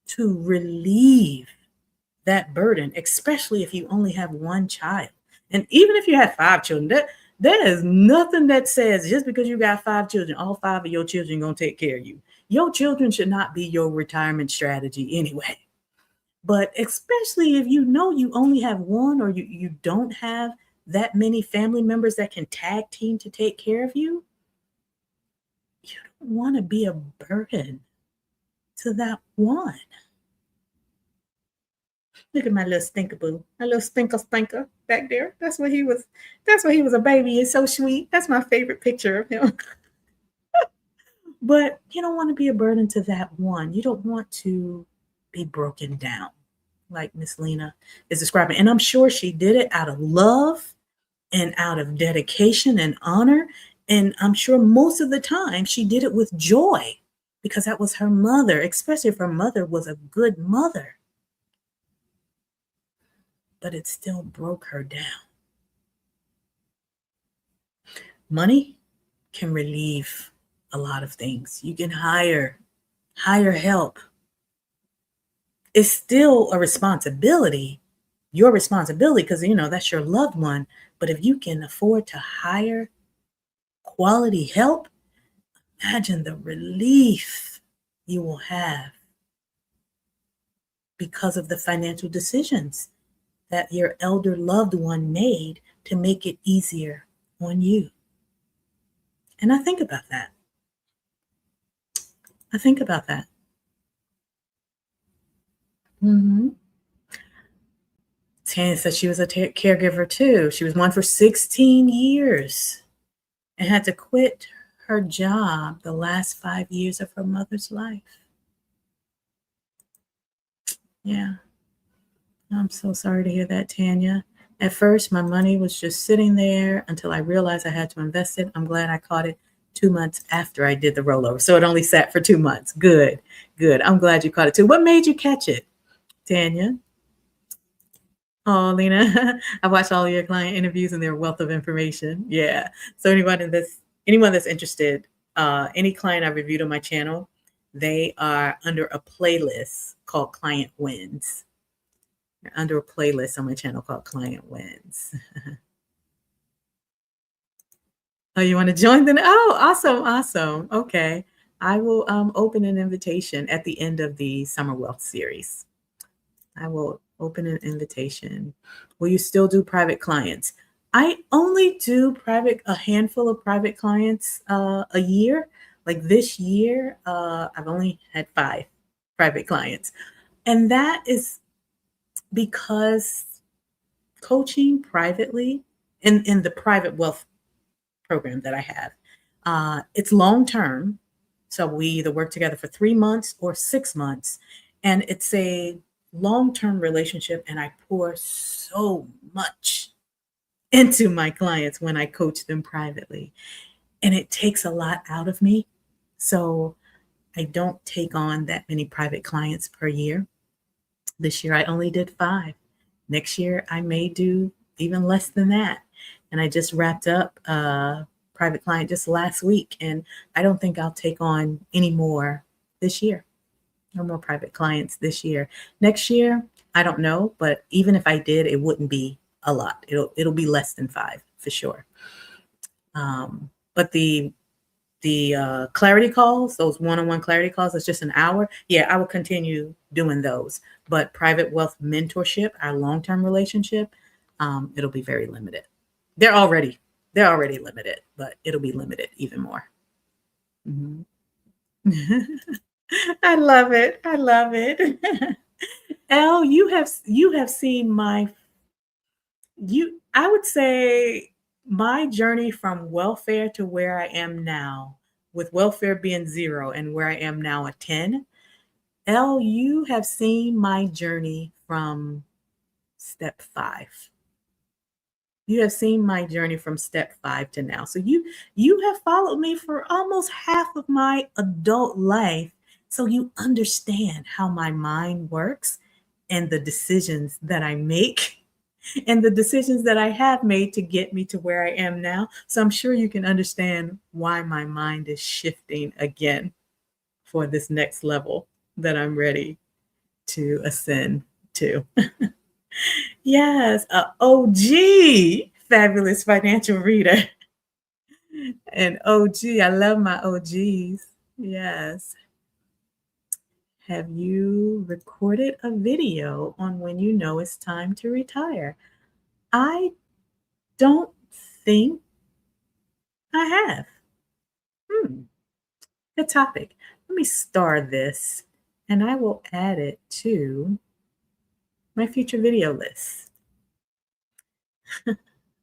to relieve that burden, especially if you only have one child, and even if you have 5 children, there is nothing that says just because you got 5 children, all 5 of your children are going to take care of you. Your children should not be your retirement strategy anyway. But especially if you know you only have one, or you don't have that many family members that can tag team to take care of you, you don't want to be a burden to that one. Look at my little stinkaboo, my little stinker back there. That's what he was. That's what he was a baby. It's so sweet. That's my favorite picture of him. But you don't want to be a burden to that one. You don't want to be broken down like Miss Lena is describing. And I'm sure she did it out of love and out of dedication and honor. And I'm sure most of the time she did it with joy because that was her mother, especially if her mother was a good mother. But it still broke her down. Money can relieve a lot of things. You can hire help. It's still a responsibility, your responsibility, because that's your loved one. But if you can afford to hire quality help, imagine the relief you will have because of the financial decisions that your elder loved one made to make it easier on you. And I think about that. Mm-hmm. Tanya said she was a caregiver too. She was one for 16 years and had to quit her job the last 5 years of her mother's life. Yeah. I'm so sorry to hear that, Tanya. At first, my money was just sitting there until I realized I had to invest it. I'm glad I caught it 2 months after I did the rollover. So it only sat for 2 months. Good. I'm glad you caught it too. What made you catch it, Tanya? Oh, Lena, I watched all your client interviews and their wealth of information. Yeah. So anyone that's interested, any client I reviewed on my channel, they are under a playlist called Client Wins. They're under a playlist on my channel called Client Wins. Oh, you want to join them? Oh, awesome. Okay. I will open an invitation at the end of the Summer Wealth series. I will open an invitation. Will you still do private clients? I only do a handful of private clients a year. Like this year, I've only had 5 private clients. And that is because coaching privately in the private wealth program that I have, it's long term. So we either work together for 3 months or 6 months. And it's a long-term relationship, and I pour so much into my clients when I coach them privately, and it takes a lot out of me. So I don't take on that many private clients per year. This year I only did 5. Next year I may do even less than that. And I just wrapped up a private client just last week, and I don't think I'll take on any more this year. No more private clients this year. Next year, I don't know, but even if I did, it wouldn't be a lot. It'll be less than 5 for sure. But the clarity calls, those one-on-one clarity calls, it's just an hour. Yeah, I will continue doing those. But private wealth mentorship, our long-term relationship, it'll be very limited. They're already limited, but it'll be limited even more. Mm-hmm. I love it. Elle, you have seen I would say my journey from welfare to where I am now, with welfare being 0 and where I am now at 10. Elle, you have seen my journey from step 5. You have seen my journey from step 5 to now. So you have followed me for almost half of my adult life. So you understand how my mind works and the decisions that I make and the decisions that I have made to get me to where I am now. So I'm sure you can understand why my mind is shifting again for this next level that I'm ready to ascend to. Yes, a OG fabulous financial reader. And OG, I love my OGs. Yes. Have you recorded a video on when you know it's time to retire? I don't think I have. Good topic. Let me star this and I will add it to my future video list.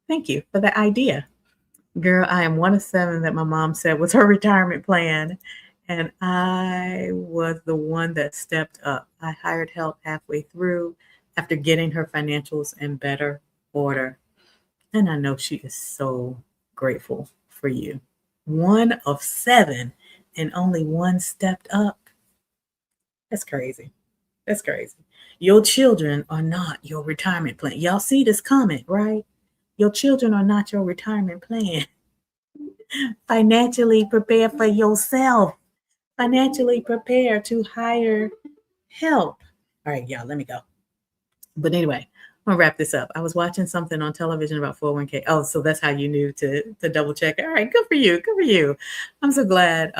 Thank you for the idea. Girl, I am one of seven that my mom said was her retirement plan. And I was the one that stepped up. I hired help halfway through after getting her financials in better order. And I know she is so grateful for you. One of seven, and only one stepped up. That's crazy. That's crazy. Your children are not your retirement plan. Y'all see this comment, right? Your children are not your retirement plan. Financially prepare for yourself. Financially prepare to hire help. All right, y'all, let me go. But anyway, I'm gonna wrap this up. I was watching something on television about 401k. Oh, so that's how you knew to double check. All right, good for you. Good for you. I'm so glad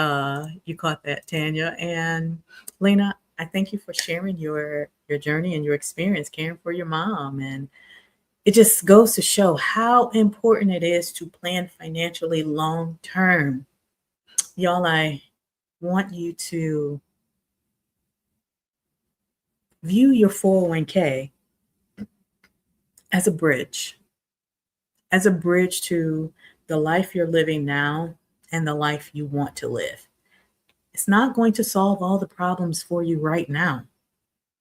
you caught that, Tanya. And Lena, I thank you for sharing your journey and your experience caring for your mom. And it just goes to show how important it is to plan financially long term. Y'all, I want you to view your 401k as a bridge to the life you're living now and the life you want to live. It's not going to solve all the problems for you right now.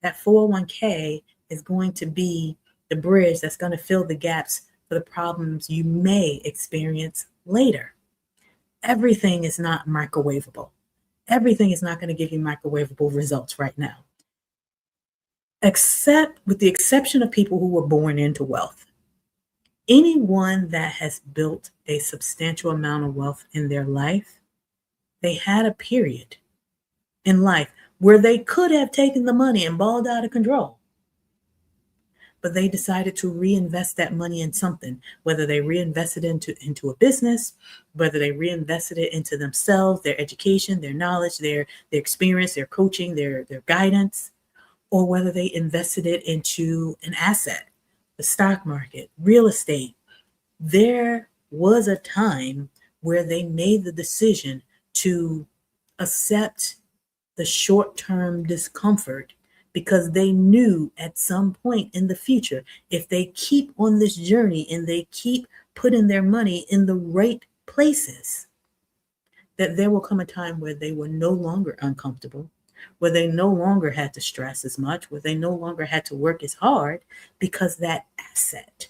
That 401k is going to be the bridge that's going to fill the gaps for the problems you may experience later. Everything is not microwavable. Everything is not going to give you microwavable results right now, except with the exception of people who were born into wealth. Anyone that has built a substantial amount of wealth in their life, they had a period in life where they could have taken the money and balled out of control. But they decided to reinvest that money in something, whether they reinvested into a business, whether they reinvested it into themselves, their education, their knowledge, their experience, their coaching, their guidance, or whether they invested it into an asset, the stock market, real estate. There was a time where they made the decision to accept the short-term discomfort because they knew at some point in the future, if they keep on this journey and they keep putting their money in the right places, that there will come a time where they were no longer uncomfortable, where they no longer had to stress as much, where they no longer had to work as hard, because that asset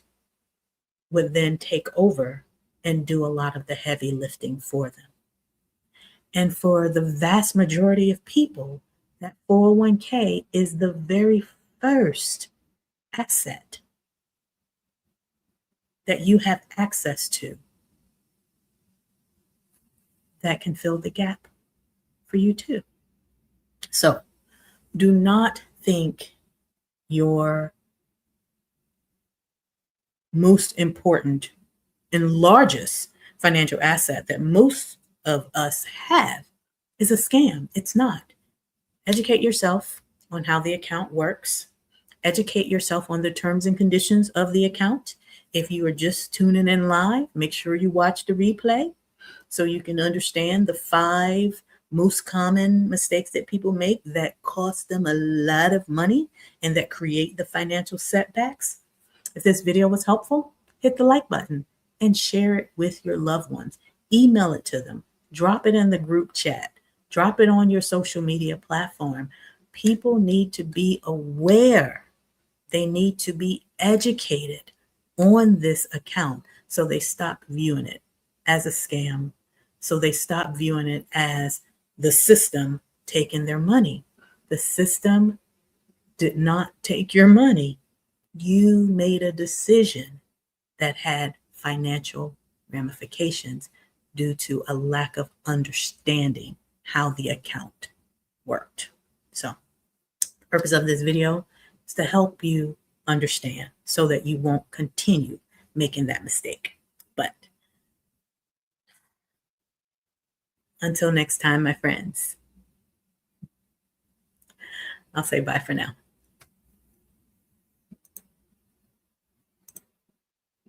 would then take over and do a lot of the heavy lifting for them. And for the vast majority of people, that 401k is the very first asset that you have access to that can fill the gap for you too. So do not think your most important and largest financial asset that most of us have is a scam. It's not. Educate yourself on how the account works. Educate yourself on the terms and conditions of the account. If you are just tuning in live, make sure you watch the replay so you can understand the 5 most common mistakes that people make that cost them a lot of money and that create the financial setbacks. If this video was helpful, hit the like button and share it with your loved ones. Email it to them. Drop it in the group chat. Drop it on your social media platform. People need to be aware. They need to be educated on this account so they stop viewing it as a scam. So they stop viewing it as the system taking their money. The system did not take your money. You made a decision that had financial ramifications due to a lack of understanding how the account worked. So the purpose of this video is to help you understand so that you won't continue making that mistake. But until next time, my friends, I'll say bye for now.